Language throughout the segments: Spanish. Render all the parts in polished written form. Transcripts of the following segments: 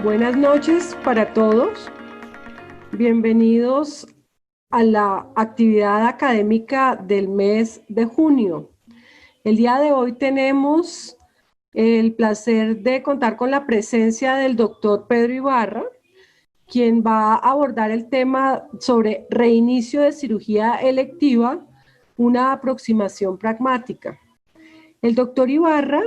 Buenas noches para todos. Bienvenidos a la actividad académica del mes de junio. El día de hoy tenemos el placer de contar con la presencia del doctor Pedro Ibarra, quien va a abordar el tema sobre reinicio de cirugía electiva, una aproximación pragmática. El doctor Ibarra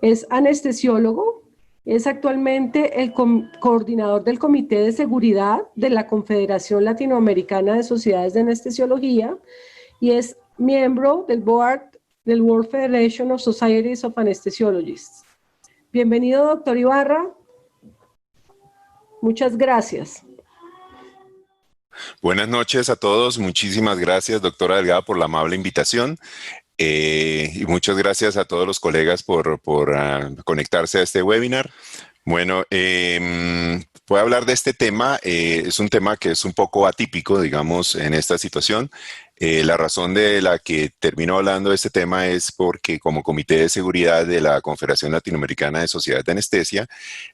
es anestesiólogo, es actualmente el coordinador del Comité de Seguridad de la Confederación Latinoamericana de Sociedades de Anestesiología y es miembro del board del World Federation of Societies of Anesthesiologists. Bienvenido, doctor Ibarra. Muchas gracias. Buenas noches a todos. Muchísimas gracias, doctora Delgado, por la amable invitación. Y muchas gracias a todos los colegas por conectarse a este webinar. Bueno, voy a hablar de este tema. Es un tema que es un poco atípico, digamos, en esta situación. La razón de la que termino hablando de este tema es porque como Comité de Seguridad de la Confederación Latinoamericana de Sociedades de Anestesia,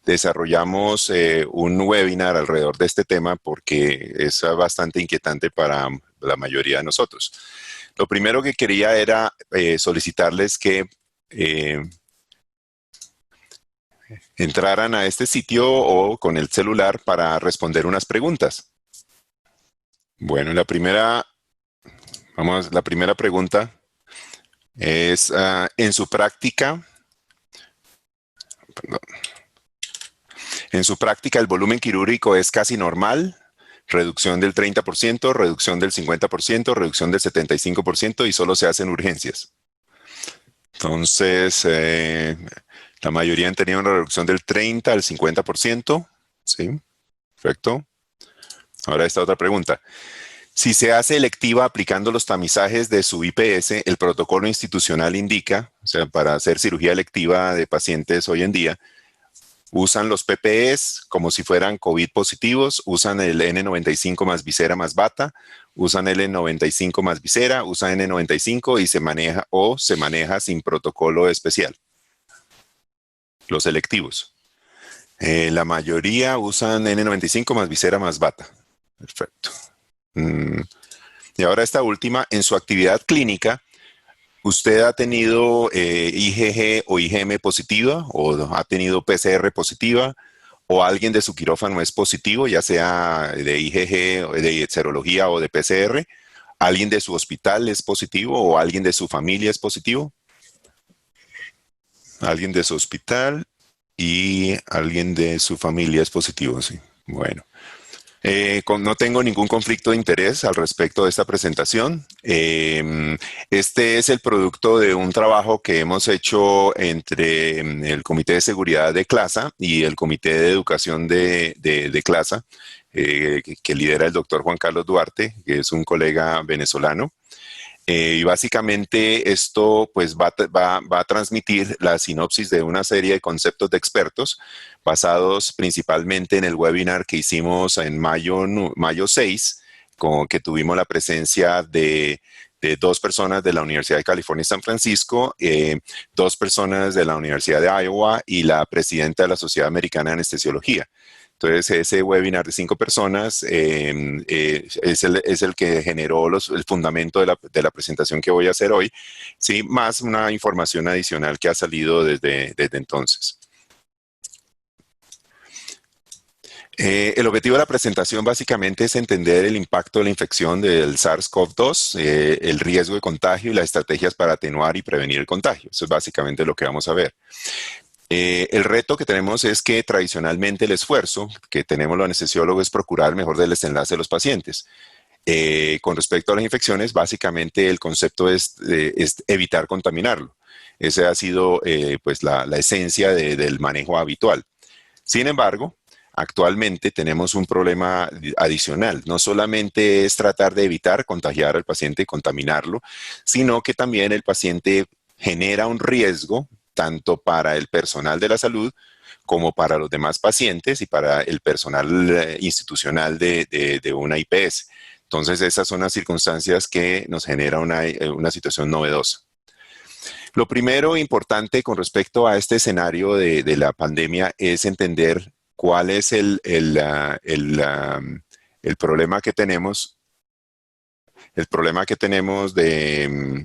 desarrollamos un webinar alrededor de este tema porque es bastante inquietante para la mayoría de nosotros. Lo primero que quería era solicitarles que entraran a este sitio o con el celular para responder unas preguntas. Bueno, la primera pregunta es, en su práctica, ¿el volumen quirúrgico es casi normal? Reducción del 30%, reducción del 50%, reducción del 75% y solo se hacen urgencias. Entonces, la mayoría han tenido una reducción del 30 al 50%. ¿Sí? Perfecto. Ahora esta otra pregunta. Si se hace electiva aplicando los tamizajes de su IPS, el protocolo institucional indica, o sea, para hacer cirugía electiva de pacientes hoy en día, usan los PPEs como si fueran COVID positivos, usan el N95 más visera más bata, usan el N95 más visera, usan N95 y se maneja sin protocolo especial. Los electivos. La mayoría usan N95 más visera más bata. Perfecto. Y ahora esta última, en su actividad clínica, ¿usted ha tenido IgG o IgM positiva o ha tenido PCR positiva o alguien de su quirófano es positivo, ya sea de IgG, de serología o de PCR? ¿Alguien de su hospital es positivo o alguien de su familia es positivo? Alguien de su hospital y alguien de su familia es positivo, sí. Bueno. No tengo ningún conflicto de interés al respecto de esta presentación. Este es el producto de un trabajo que hemos hecho entre el Comité de Seguridad de CLASA y el Comité de Educación de CLASA, que lidera el doctor Juan Carlos Duarte, que es un colega venezolano. Y básicamente esto pues va a transmitir la sinopsis de una serie de conceptos de expertos basados principalmente en el webinar que hicimos en mayo 6, con que tuvimos la presencia de dos personas de la Universidad de California en San Francisco, dos personas de la Universidad de Iowa y la presidenta de la Sociedad Americana de Anestesiología. Entonces, ese webinar de 5 personas es el que generó el fundamento de la presentación que voy a hacer hoy, ¿sí? Más una información adicional que ha salido desde entonces. El objetivo de la presentación básicamente es entender el impacto de la infección del SARS-CoV-2, el riesgo de contagio y las estrategias para atenuar y prevenir el contagio. Eso es básicamente lo que vamos a ver. El reto que tenemos es que tradicionalmente el esfuerzo que tenemos los anestesiólogos es procurar el mejor desenlace de los pacientes. Con respecto a las infecciones, básicamente el concepto es evitar contaminarlo. Esa ha sido pues la esencia del manejo habitual. Sin embargo, actualmente tenemos un problema adicional. No solamente es tratar de evitar contagiar al paciente y contaminarlo, sino que también el paciente genera un riesgo tanto para el personal de la salud como para los demás pacientes y para el personal institucional de una IPS. Entonces, esas son las circunstancias que nos generan una situación novedosa. Lo primero importante con respecto a este escenario de la pandemia es entender cuál es el problema que tenemos, de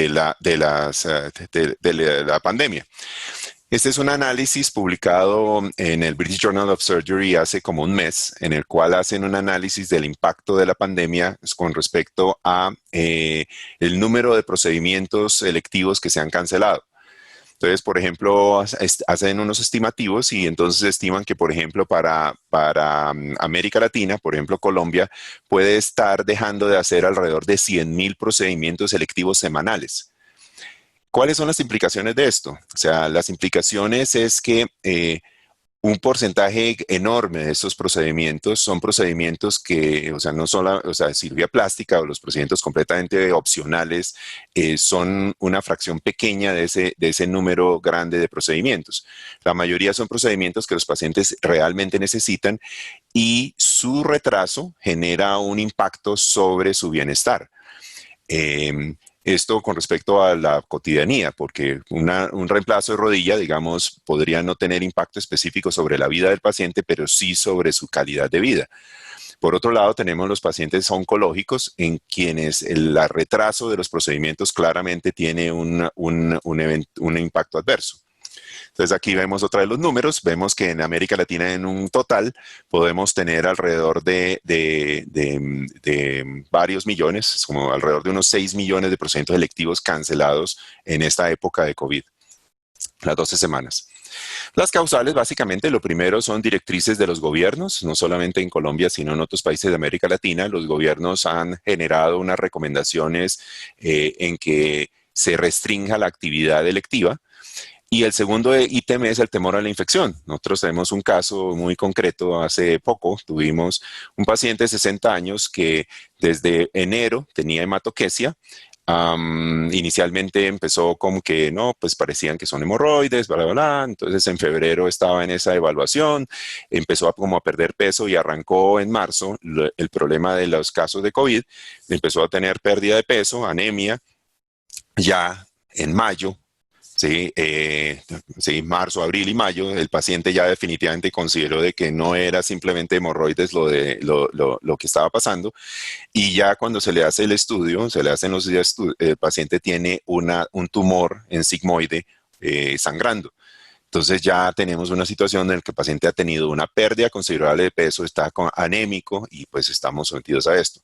la pandemia. Este es un análisis publicado en el British Journal of Surgery hace como un mes, en el cual hacen un análisis del impacto de la pandemia con respecto a el número de procedimientos electivos que se han cancelado. Entonces, por ejemplo, hacen unos estimativos y entonces estiman que, por ejemplo, para América Latina, por ejemplo, Colombia, puede estar dejando de hacer alrededor de 100,000 procedimientos selectivos semanales. ¿Cuáles son las implicaciones de esto? O sea, las implicaciones es que un porcentaje enorme de estos procedimientos son procedimientos que, o sea, no solo, o sea, cirugía plástica o los procedimientos completamente opcionales son una fracción pequeña de ese número grande de procedimientos. La mayoría son procedimientos que los pacientes realmente necesitan y su retraso genera un impacto sobre su bienestar. Esto con respecto a la cotidianía, porque un reemplazo de rodilla, digamos, podría no tener impacto específico sobre la vida del paciente, pero sí sobre su calidad de vida. Por otro lado, tenemos los pacientes oncológicos en quienes el retraso de los procedimientos claramente tiene un impacto adverso. Entonces aquí vemos otra vez los números, vemos que en América Latina en un total podemos tener alrededor de varios millones, como alrededor de unos 6 millones de procedimientos electivos cancelados en esta época de COVID, las 12 semanas. Las causales, básicamente, lo primero son directrices de los gobiernos, no solamente en Colombia, sino en otros países de América Latina. Los gobiernos han generado unas recomendaciones en que se restrinja la actividad electiva. Y el segundo ítem es el temor a la infección. Nosotros tenemos un caso muy concreto. Hace poco tuvimos un paciente de 60 años que desde enero tenía hematoquesia. Inicialmente empezó como que no, pues parecían que son hemorroides, bla, bla, bla. Entonces en febrero estaba en esa evaluación, empezó como a perder peso y arrancó en marzo el problema de los casos de COVID. Empezó a tener pérdida de peso, anemia. Ya en mayo, sí, marzo, abril y mayo, el paciente ya definitivamente consideró de que no era simplemente hemorroides lo que estaba pasando, y ya cuando se le hace el estudio, se le hacen los estudios, el paciente tiene un tumor en sigmoide sangrando. Entonces ya tenemos una situación en la que el paciente ha tenido una pérdida considerable de peso, está anémico y pues estamos sometidos a esto.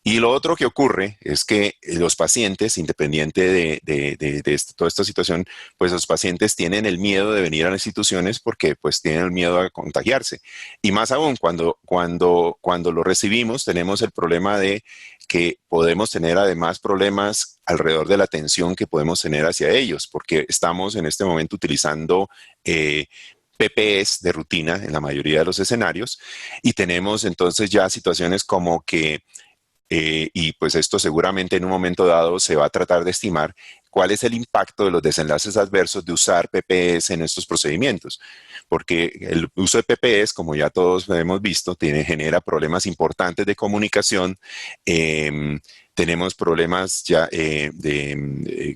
Y lo otro que ocurre es que los pacientes, independiente de toda esta situación, pues los pacientes tienen el miedo de venir a las instituciones porque pues tienen el miedo a contagiarse. Y más aún, cuando lo recibimos, tenemos el problema de que podemos tener además problemas alrededor de la atención que podemos tener hacia ellos, porque estamos en este momento utilizando PPEs de rutina en la mayoría de los escenarios, y tenemos entonces ya situaciones como que y pues esto seguramente en un momento dado se va a tratar de estimar cuál es el impacto de los desenlaces adversos de usar PPEs en estos procedimientos, porque el uso de PPEs, como ya todos hemos visto, genera problemas importantes de comunicación. Tenemos problemas ya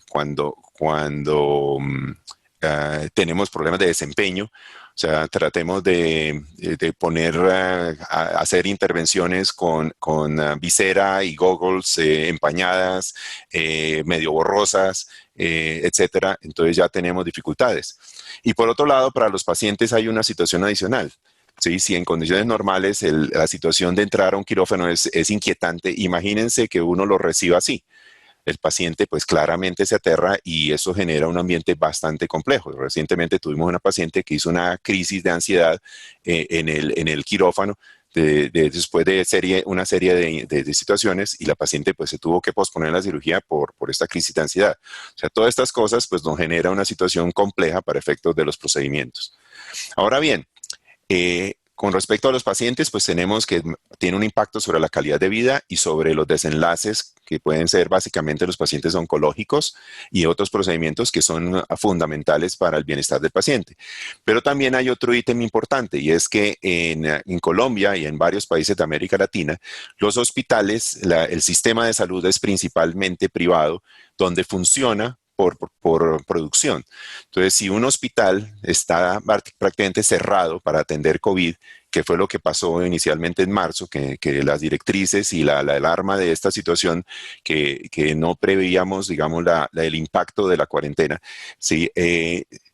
cuando tenemos problemas de desempeño. O sea, tratemos de poner, hacer intervenciones con visera y goggles empañadas, medio borrosas, etcétera. Entonces ya tenemos dificultades. Y por otro lado, para los pacientes hay una situación adicional. Sí, si en condiciones normales la situación de entrar a un quirófano es inquietante, imagínense que uno lo reciba así. El paciente pues claramente se aterra y eso genera un ambiente bastante complejo. Recientemente tuvimos una paciente que hizo una crisis de ansiedad en el quirófano después de una serie de situaciones, y la paciente pues se tuvo que posponer la cirugía por esta crisis de ansiedad. O sea, todas estas cosas pues nos genera una situación compleja para efectos de los procedimientos. Ahora bien, con respecto a los pacientes, pues tenemos que tiene un impacto sobre la calidad de vida y sobre los desenlaces que pueden ser básicamente los pacientes oncológicos y otros procedimientos que son fundamentales para el bienestar del paciente. Pero también hay otro ítem importante, y es que en Colombia y en varios países de América Latina, los hospitales, el sistema de salud es principalmente privado, donde funciona por producción. Entonces, si un hospital está prácticamente cerrado para atender COVID, que fue lo que pasó inicialmente en marzo, que las directrices y la alarma de esta situación que no preveíamos, digamos, el impacto de la cuarentena, ¿sí?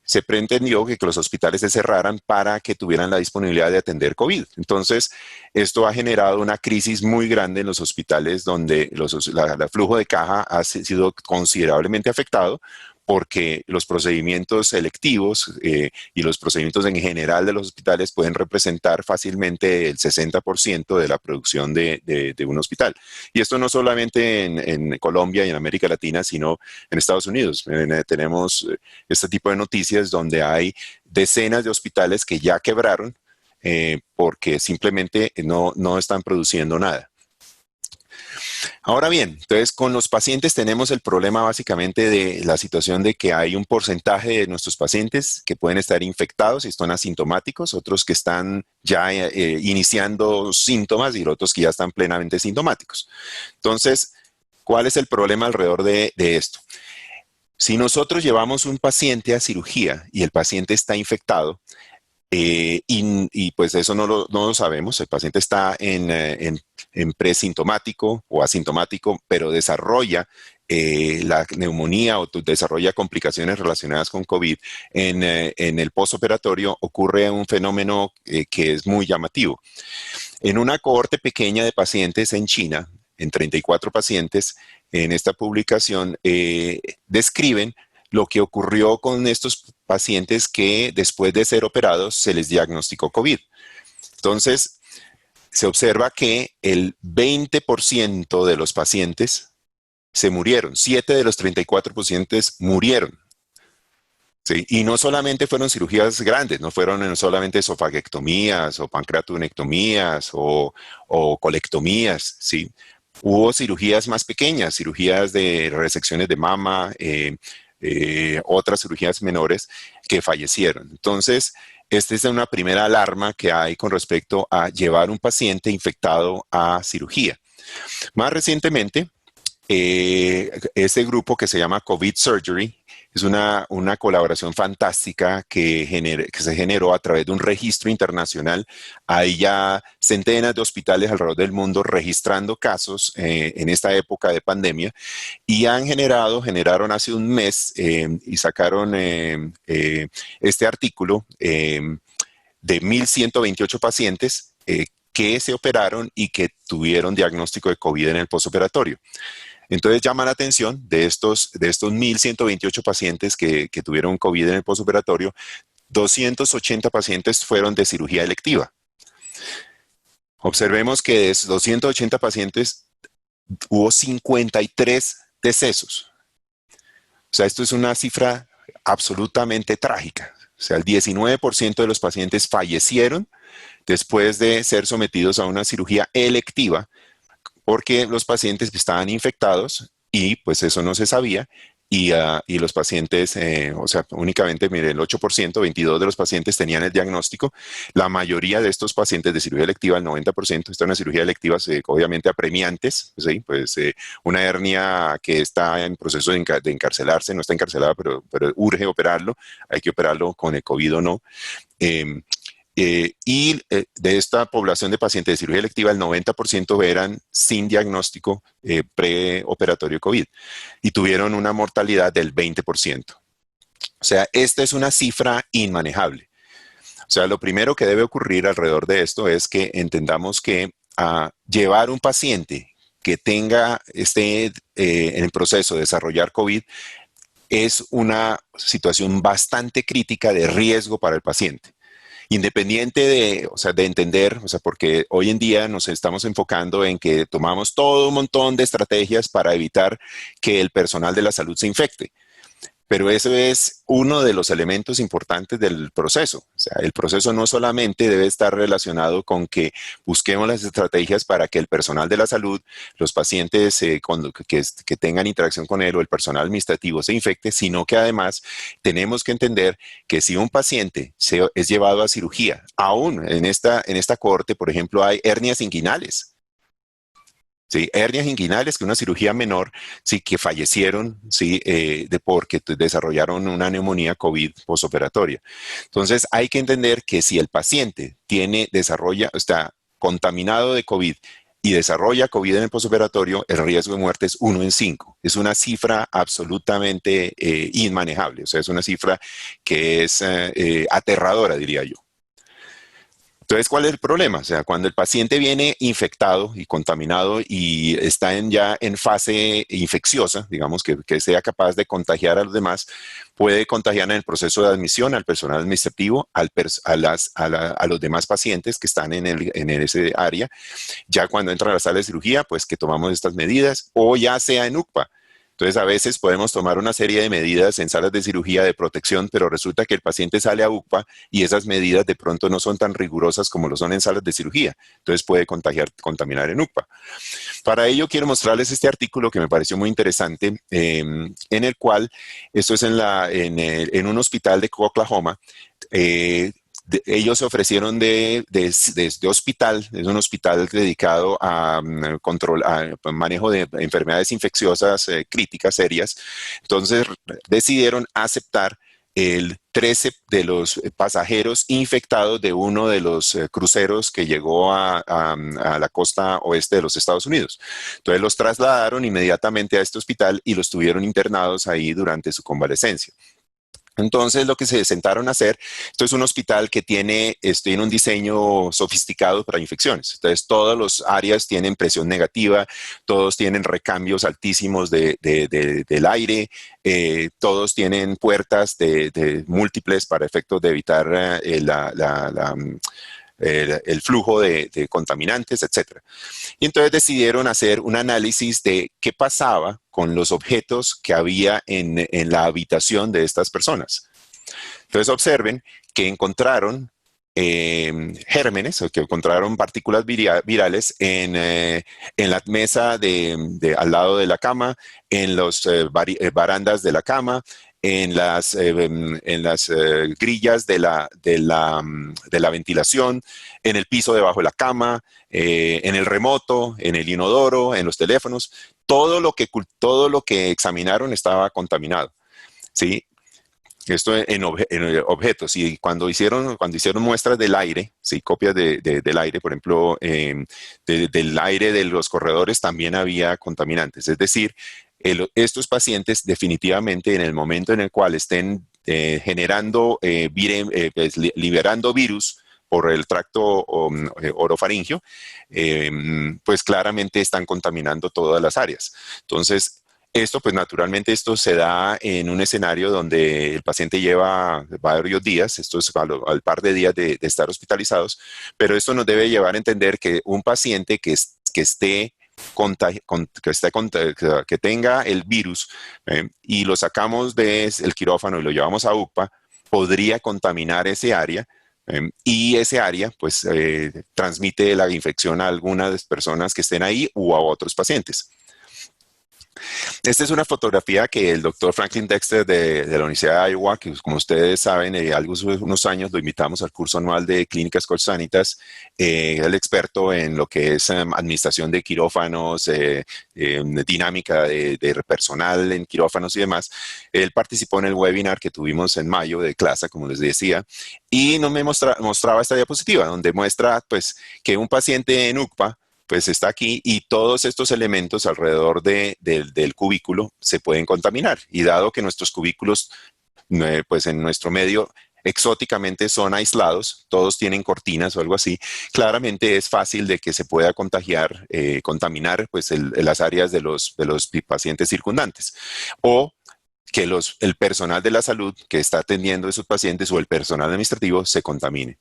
Se pretendió que los hospitales se cerraran para que tuvieran la disponibilidad de atender COVID. Entonces, esto ha generado una crisis muy grande en los hospitales donde el flujo de caja ha sido considerablemente afectado porque los procedimientos selectivos y los procedimientos en general de los hospitales pueden representar fácilmente el 60% de la producción de un hospital. Y esto no solamente en Colombia y en América Latina, sino en Estados Unidos. Tenemos este tipo de noticias donde hay decenas de hospitales que ya quebraron porque simplemente no están produciendo nada. Ahora bien, entonces con los pacientes tenemos el problema básicamente de la situación de que hay un porcentaje de nuestros pacientes que pueden estar infectados y están asintomáticos, otros que están ya iniciando síntomas y otros que ya están plenamente sintomáticos. Entonces, ¿cuál es el problema alrededor de esto? Si nosotros llevamos un paciente a cirugía y el paciente está infectado, y pues eso no lo sabemos, el paciente está en presintomático o asintomático, pero desarrolla la neumonía o desarrolla complicaciones relacionadas con COVID, en el postoperatorio ocurre un fenómeno que es muy llamativo. En una cohorte pequeña de pacientes en China, en 34 pacientes, en esta publicación describen lo que ocurrió con estos pacientes que después de ser operados se les diagnosticó COVID. Entonces, se observa que el 20% de los pacientes se murieron. 7 de los 34 pacientes murieron. ¿Sí? Y no solamente fueron cirugías grandes, no fueron solamente esofaguectomías o pancreatonectomías o colectomías, ¿sí? Hubo cirugías más pequeñas, cirugías de resecciones de mama, otras cirugías menores que fallecieron. Entonces, esta es una primera alarma que hay con respecto a llevar un paciente infectado a cirugía. Más recientemente, este grupo que se llama COVID Surgery es una colaboración fantástica que se generó a través de un registro internacional. Hay ya centenas de hospitales alrededor del mundo registrando casos en esta época de pandemia y generaron hace un mes y sacaron este artículo de 1,128 pacientes que se operaron y que tuvieron diagnóstico de COVID en el postoperatorio. Entonces llama la atención de estos 1,128 pacientes que tuvieron COVID en el postoperatorio, 280 pacientes fueron de cirugía electiva. Observemos que de esos 280 pacientes hubo 53 decesos. O sea, esto es una cifra absolutamente trágica. O sea, el 19% de los pacientes fallecieron después de ser sometidos a una cirugía electiva porque los pacientes estaban infectados y pues eso no se sabía y los pacientes, o sea, únicamente, mire, el 8%, 22 de los pacientes tenían el diagnóstico. La mayoría de estos pacientes de cirugía electiva, el 90%, están en cirugía electiva, obviamente apremiantes, ¿sí? Pues una hernia que está en proceso de encarcelarse, no está encarcelada, pero urge operarlo, hay que operarlo con el COVID o no. De esta población de pacientes de cirugía electiva, el 90% eran sin diagnóstico preoperatorio COVID y tuvieron una mortalidad del 20%. O sea, esta es una cifra inmanejable. O sea, lo primero que debe ocurrir alrededor de esto es que entendamos que llevar un paciente que esté en el proceso de desarrollar COVID es una situación bastante crítica de riesgo para el paciente. Independiente de entender, porque hoy en día nos estamos enfocando en que tomamos todo un montón de estrategias para evitar que el personal de la salud se infecte. Pero eso es uno de los elementos importantes del proceso. O sea, el proceso no solamente debe estar relacionado con que busquemos las estrategias para que el personal de la salud, los pacientes que tengan interacción con él o el personal administrativo se infecte, sino que además tenemos que entender que si un paciente es llevado a cirugía, aún en esta cohorte, por ejemplo, hay hernias inguinales. ¿sí? Hernias inguinales, que una cirugía menor, sí, que fallecieron, sí, porque desarrollaron una neumonía COVID posoperatoria. Entonces, hay que entender que si el paciente está contaminado de COVID y desarrolla COVID en el posoperatorio, el riesgo de muerte es 1 en 5. Es una cifra absolutamente inmanejable, o sea, es una cifra que es aterradora, diría yo. Entonces, ¿cuál es el problema? O sea, cuando el paciente viene infectado y contaminado y está ya en fase infecciosa, digamos, que sea capaz de contagiar a los demás, puede contagiar en el proceso de admisión al personal administrativo, a los demás pacientes que están en ese área. Ya cuando entra a la sala de cirugía, pues que tomamos estas medidas, o ya sea en UCPA. Entonces, a veces podemos tomar una serie de medidas en salas de cirugía de protección, pero resulta que el paciente sale a UCPA y esas medidas de pronto no son tan rigurosas como lo son en salas de cirugía. Entonces, puede contaminar en UCPA. Para ello, quiero mostrarles este artículo que me pareció muy interesante, en el cual, esto es en un hospital de Oklahoma, ellos se ofrecieron de hospital, es un hospital dedicado a manejo de enfermedades infecciosas críticas, serias. Entonces decidieron aceptar el 13 de los pasajeros infectados de uno de los cruceros que llegó a la costa oeste de los Estados Unidos. Entonces los trasladaron inmediatamente a este hospital y los tuvieron internados ahí durante su convalecencia. Entonces, lo que se sentaron a hacer, esto es un hospital que tiene un diseño sofisticado para infecciones. Entonces, todas las áreas tienen presión negativa, todos tienen recambios altísimos del aire, todos tienen puertas de múltiples para efectos de evitar el flujo de contaminantes, etc. Y entonces decidieron hacer un análisis de qué pasaba con los objetos que había en la habitación de estas personas. Entonces observen que encontraron gérmenes, o que encontraron partículas virales en la mesa al lado de la cama, en las barandas de la cama, en las grillas de la ventilación, en el piso debajo de la cama, en el remoto, en el inodoro, en los teléfonos. Todo lo que examinaron estaba contaminado, ¿sí? Esto en objetos. Y cuando hicieron muestras del aire, ¿sí? Copias del aire, por ejemplo, del aire de los corredores, también había contaminantes. Es decir, estos pacientes definitivamente en el momento en el cual estén liberando virus por el tracto orofaringio, pues claramente están contaminando todas las áreas. Entonces, pues naturalmente esto se da en un escenario donde el paciente lleva varios días, esto es al par de días de estar hospitalizados, pero esto nos debe llevar a entender que un paciente que tenga el virus y lo sacamos del quirófano y lo llevamos a UCPA, podría contaminar ese área. Y ese área, pues, transmite la infección a algunas personas que estén ahí o a otros pacientes. Esta es una fotografía que el doctor Franklin Dexter de la Universidad de Iowa, que como ustedes saben, unos años lo invitamos al curso anual de Clínicas Colsanitas, el experto en lo que es administración de quirófanos, dinámica de personal en quirófanos y demás. Él participó en el webinar que tuvimos en mayo de clase, como les decía, y no me mostraba esta diapositiva, donde muestra pues que un paciente en UCPA pues está aquí y todos estos elementos alrededor del cubículo se pueden contaminar. Y dado que nuestros cubículos, pues en nuestro medio exóticamente son aislados, todos tienen cortinas o algo así, claramente es fácil de que se pueda contaminar pues las áreas de los pacientes circundantes. O que el personal de la salud que está atendiendo a esos pacientes o el personal administrativo se contamine.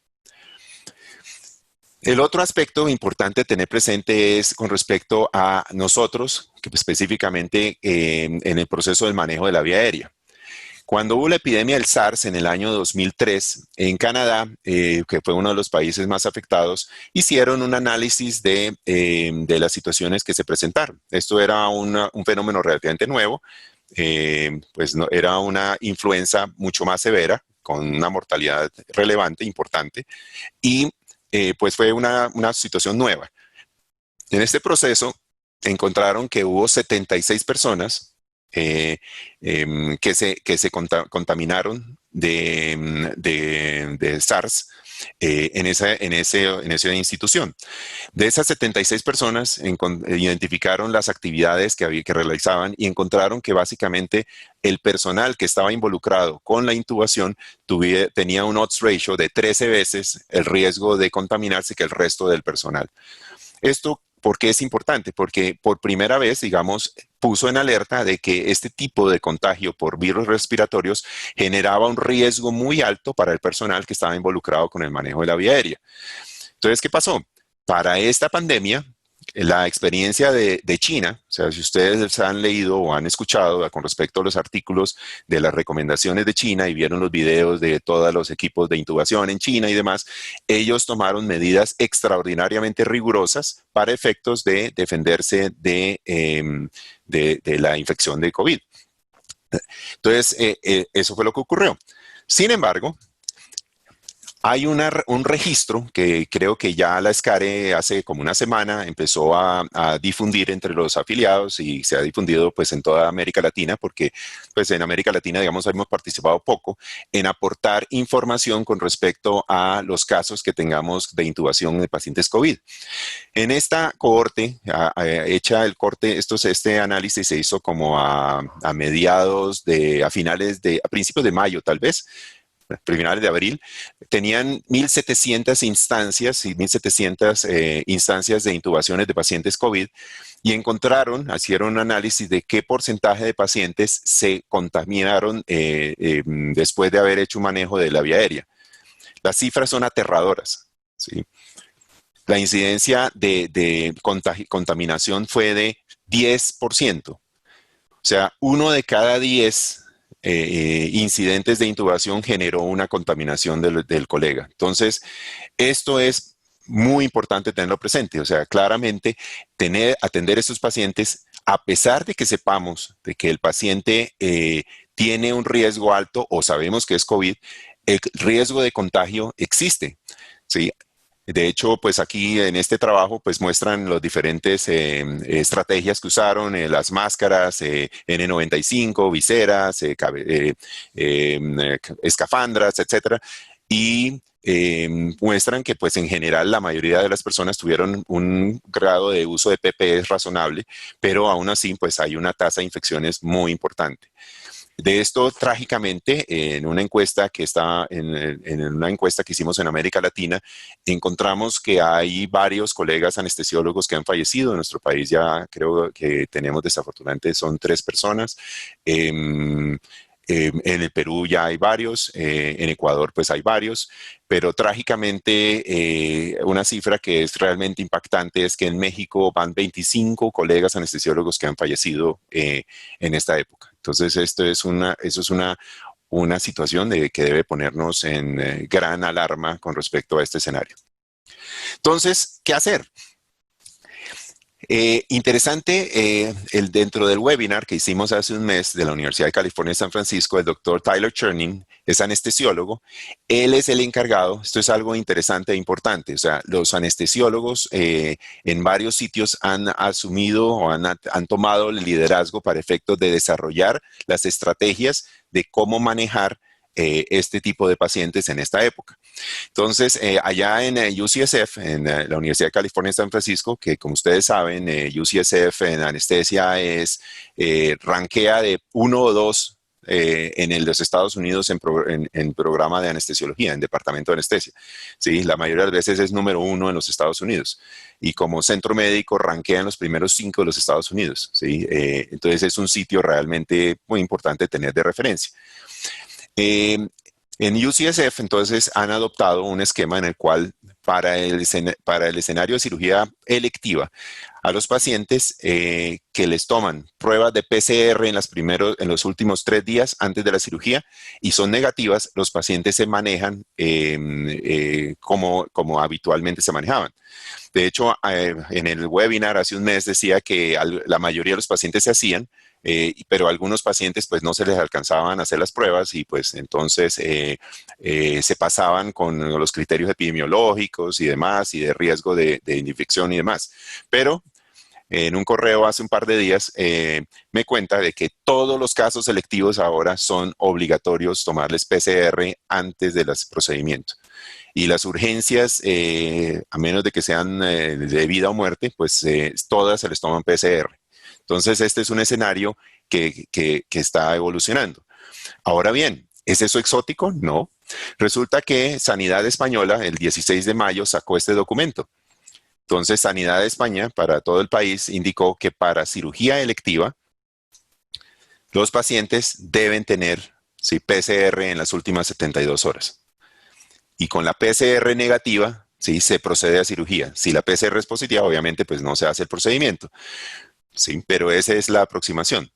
El otro aspecto importante a tener presente es con respecto a nosotros, que específicamente en el proceso del manejo de la vía aérea. Cuando hubo la epidemia del SARS en el año 2003, en Canadá, que fue uno de los países más afectados, hicieron un análisis de las situaciones que se presentaron. Esto era un fenómeno relativamente nuevo, pues no, era una influenza mucho más severa, con una mortalidad relevante, importante, y pues fue una situación nueva. En este proceso, encontraron que hubo 76 personas que se contaminaron de SARS en esa institución. De esas 76 personas identificaron las actividades que realizaban y encontraron que básicamente el personal que estaba involucrado con la intubación tenía un odds ratio de 13 veces el riesgo de contaminarse que el resto del personal. Esto, ¿por qué es importante? Porque por primera vez, digamos, puso en alerta de que este tipo de contagio por virus respiratorios generaba un riesgo muy alto para el personal que estaba involucrado con el manejo de la vía aérea. Entonces, ¿qué pasó? Para esta pandemia, la experiencia de China, o sea, si ustedes han leído o han escuchado con respecto a los artículos de las recomendaciones de China y vieron los videos de todos los equipos de intubación en China y demás, ellos tomaron medidas extraordinariamente rigurosas para efectos de defenderse de la infección de COVID. Entonces, eso fue lo que ocurrió. Sin embargo, hay un registro que creo que ya la SCARE hace como una semana empezó a difundir entre los afiliados y se ha difundido pues en toda América Latina porque pues en América Latina digamos hemos participado poco en aportar información con respecto a los casos que tengamos de intubación de pacientes COVID. En esta cohorte, hecha el corte, este análisis se hizo como a principios de mayo tal vez, finales de abril, tenían 1.700 instancias y 1.700 instancias de intubaciones de pacientes COVID y hicieron un análisis de qué porcentaje de pacientes se contaminaron después de haber hecho un manejo de la vía aérea. Las cifras son aterradoras, ¿sí? La incidencia de contaminación fue de 10%. O sea, 1 de cada 10 incidentes de intubación generó una contaminación del colega. Entonces, esto es muy importante tenerlo presente. O sea, claramente atender a estos pacientes, a pesar de que sepamos de que el paciente tiene un riesgo alto o sabemos que es COVID, el riesgo de contagio existe, ¿sí? De hecho, pues aquí en este trabajo pues muestran las diferentes estrategias que usaron, las máscaras, N95, viseras, escafandras, etcétera, y muestran que pues en general la mayoría de las personas tuvieron un grado de uso de PPE razonable, pero aún así pues hay una tasa de infecciones muy importante. De esto, trágicamente, en una encuesta que hicimos en América Latina, encontramos que hay varios colegas anestesiólogos que han fallecido. En nuestro país ya creo que tenemos desafortunadamente, son 3 personas. En el Perú ya hay varios, en Ecuador pues hay varios, pero trágicamente una cifra que es realmente impactante es que en México van 25 colegas anestesiólogos que han fallecido en esta época. Entonces eso es una situación que debe ponernos en gran alarma con respecto a este escenario. Entonces, ¿qué hacer? Interesante, dentro del webinar que hicimos hace un mes de la Universidad de California en San Francisco, el doctor Tyler Chernin es anestesiólogo. Él es el encargado, esto es algo interesante e importante, o sea, los anestesiólogos en varios sitios han asumido o han tomado el liderazgo para efectos de desarrollar las estrategias de cómo manejar este tipo de pacientes en esta época. Entonces, allá en UCSF, en la Universidad de California en San Francisco, que como ustedes saben, UCSF en anestesia rankea de 1 o 2 en los Estados Unidos en programa de anestesiología, en departamento de anestesia. ¿Sí? La mayoría de las veces es número 1 en los Estados Unidos. Y como centro médico rankea en los primeros 5 de los Estados Unidos. ¿Sí? Entonces, es un sitio realmente muy importante tener de referencia. En UCSF, entonces, han adoptado un esquema en el cual para el escenario de cirugía electiva, a los pacientes que les toman pruebas de PCR en los últimos 3 días antes de la cirugía y son negativas, los pacientes se manejan como habitualmente se manejaban. De hecho, en el webinar hace un mes decía que la mayoría de los pacientes se hacían, pero a algunos pacientes pues no se les alcanzaban a hacer las pruebas y pues entonces se pasaban con los criterios epidemiológicos y demás y de riesgo de infección y demás. Pero en un correo hace un par de días, me cuenta de que todos los casos selectivos ahora son obligatorios tomarles PCR antes del procedimiento. Y las urgencias, a menos de que sean de vida o muerte, pues todas se les toman PCR. Entonces, este es un escenario que está evolucionando. Ahora bien, ¿es eso exótico? No. Resulta que Sanidad Española, el 16 de mayo, sacó este documento. Entonces, Sanidad de España, para todo el país, indicó que para cirugía electiva, los pacientes deben tener PCR en las últimas 72 horas. Y con la PCR negativa, ¿sí? Se procede a cirugía. Si la PCR es positiva, obviamente, pues no se hace el procedimiento. ¿Sí? Pero esa es la aproximación.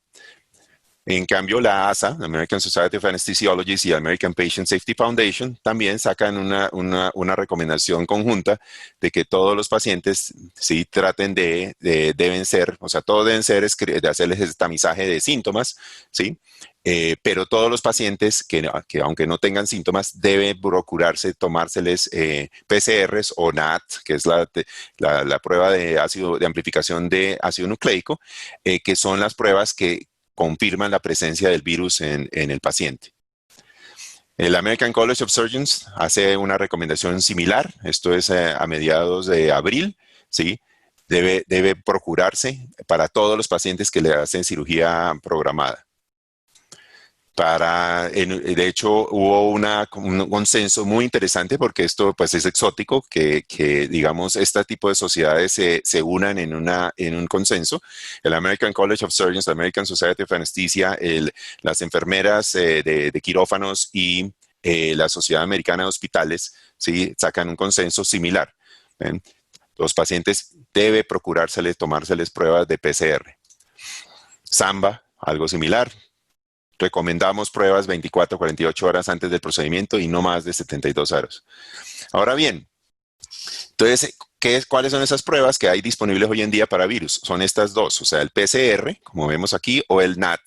En cambio, la ASA, la American Society of Anesthesiologists y American Patient Safety Foundation también sacan una recomendación conjunta de que todos los pacientes sí traten deben ser, o sea, todos deben ser de hacerles el tamizaje de síntomas, ¿sí? Pero todos los pacientes que aunque no tengan síntomas deben procurarse tomárseles PCRs o NAT, que es la prueba de amplificación de ácido nucleico, que son las pruebas que confirman la presencia del virus en el paciente. El American College of Surgeons hace una recomendación similar. Esto es a mediados de abril, ¿sí? Debe procurarse para todos los pacientes que le hacen cirugía programada. De hecho, hubo un consenso muy interesante porque esto pues es exótico que digamos, este tipo de sociedades se unan en un consenso. El American College of Surgeons, la American Society of Anesthesia, las enfermeras de quirófanos y la Sociedad Americana de Hospitales, ¿sí? Sacan un consenso similar. ¿Ven? Los pacientes debe procurárseles, tomárseles pruebas de PCR. Samba, algo similar. Recomendamos pruebas 24 a 48 horas antes del procedimiento y no más de 72 horas. Ahora bien, entonces, ¿cuáles son esas pruebas que hay disponibles hoy en día para virus? Son estas dos, o sea, el PCR, como vemos aquí, o el NAT.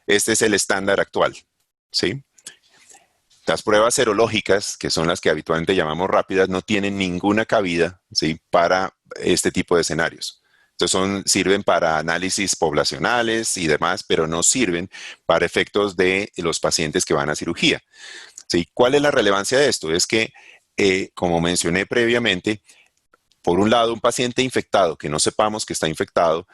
Este es el estándar actual, ¿sí? Las pruebas serológicas, que son las que habitualmente llamamos rápidas, no tienen ninguna cabida, ¿sí? Para este tipo de escenarios. Entonces sirven para análisis poblacionales y demás, pero no sirven para efectos de los pacientes que van a cirugía. ¿Sí? ¿Cuál es la relevancia de esto? Es que, como mencioné previamente, por un lado, un paciente infectado que no sepamos que está infectado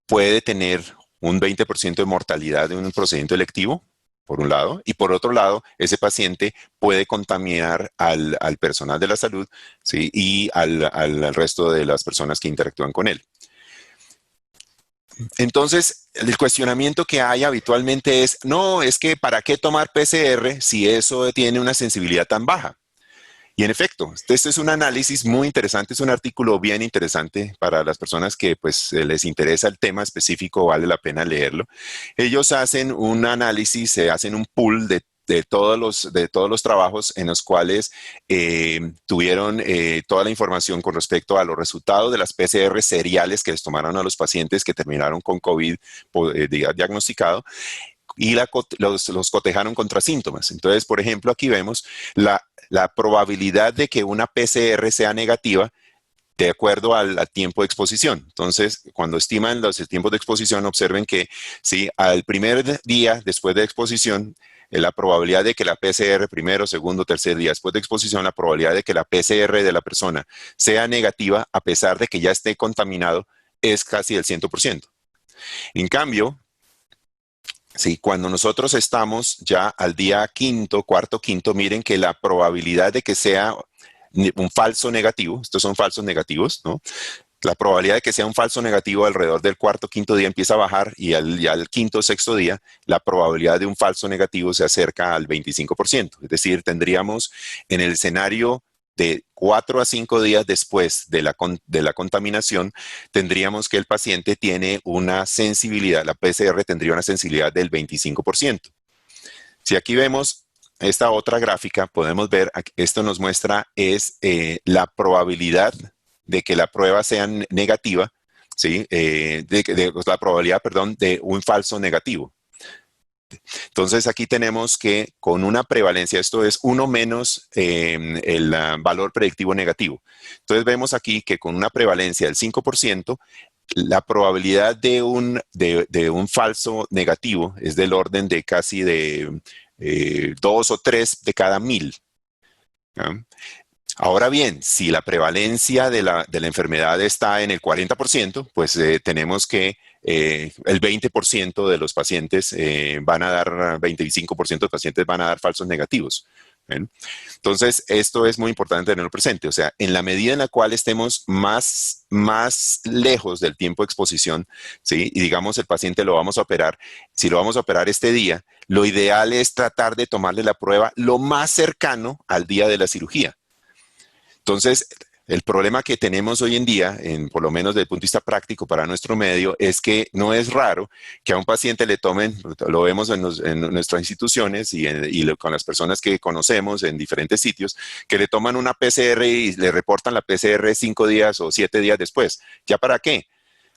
puede tener un 20% de mortalidad de un procedimiento electivo, por un lado, y por otro lado, ese paciente puede contaminar al personal de la salud, ¿sí? Y al resto de las personas que interactúan con él. Entonces, el cuestionamiento que hay habitualmente es, no, es que ¿para qué tomar PCR si eso tiene una sensibilidad tan baja? Y en efecto, este es un análisis muy interesante, es un artículo bien interesante para las personas que pues les interesa el tema específico, vale la pena leerlo. Ellos hacen un análisis, hacen un pool de todos los trabajos en los cuales tuvieron toda la información con respecto a los resultados de las PCR seriales que les tomaron a los pacientes que terminaron con COVID diagnosticado y los cotejaron contra síntomas. Entonces, por ejemplo, aquí vemos la probabilidad de que una PCR sea negativa de acuerdo al tiempo de exposición. Entonces, cuando estiman los tiempos de exposición, observen que si al primer día después de exposición, la probabilidad de que la PCR primero, segundo, tercer día después de exposición, la probabilidad de que la PCR de la persona sea negativa a pesar de que ya esté contaminado es casi el 100%. En cambio, sí, cuando nosotros estamos ya al día quinto, cuarto, quinto, miren que la probabilidad de que sea un falso negativo, estos son falsos negativos, ¿no? La probabilidad de que sea un falso negativo alrededor del cuarto, quinto día empieza a bajar y ya al quinto, sexto día, la probabilidad de un falso negativo se acerca al 25%. Es decir, tendríamos en el escenario de 4 a 5 días después de la contaminación, tendríamos que el paciente tiene una sensibilidad, la PCR tendría una sensibilidad del 25%. Si aquí vemos esta otra gráfica, podemos ver, esto nos muestra la probabilidad de que la prueba sea negativa, ¿sí? La probabilidad, perdón, de un falso negativo. Entonces aquí tenemos que con una prevalencia, esto es 1 menos el valor predictivo negativo. Entonces vemos aquí que con una prevalencia del 5%, la probabilidad de un falso negativo es del orden de casi de 2 o 3 de cada 1000. ¿Ya? Ahora bien, si la prevalencia de la enfermedad está en el 40%, pues tenemos que el 20% de los pacientes van a dar, 25% de pacientes van a dar falsos negativos. ¿Ven? Entonces, esto es muy importante tenerlo presente. O sea, en la medida en la cual estemos más lejos del tiempo de exposición, ¿sí? Y digamos el paciente lo vamos a operar, si lo vamos a operar este día, lo ideal es tratar de tomarle la prueba lo más cercano al día de la cirugía. Entonces, el problema que tenemos hoy en día, por lo menos desde el punto de vista práctico para nuestro medio, es que no es raro que a un paciente le tomen, lo vemos en nuestras instituciones y con las personas que conocemos en diferentes sitios, que le toman una PCR y le reportan la PCR 5 días o 7 días después. ¿Ya para qué?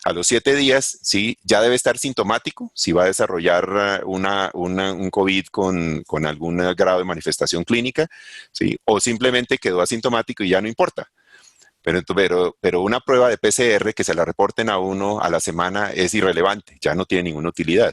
A los 7 días, sí, ya debe estar sintomático, si va a desarrollar un COVID con algún grado de manifestación clínica, sí, o simplemente quedó asintomático y ya no importa. Pero una prueba de PCR que se la reporten a uno a la semana es irrelevante, ya no tiene ninguna utilidad.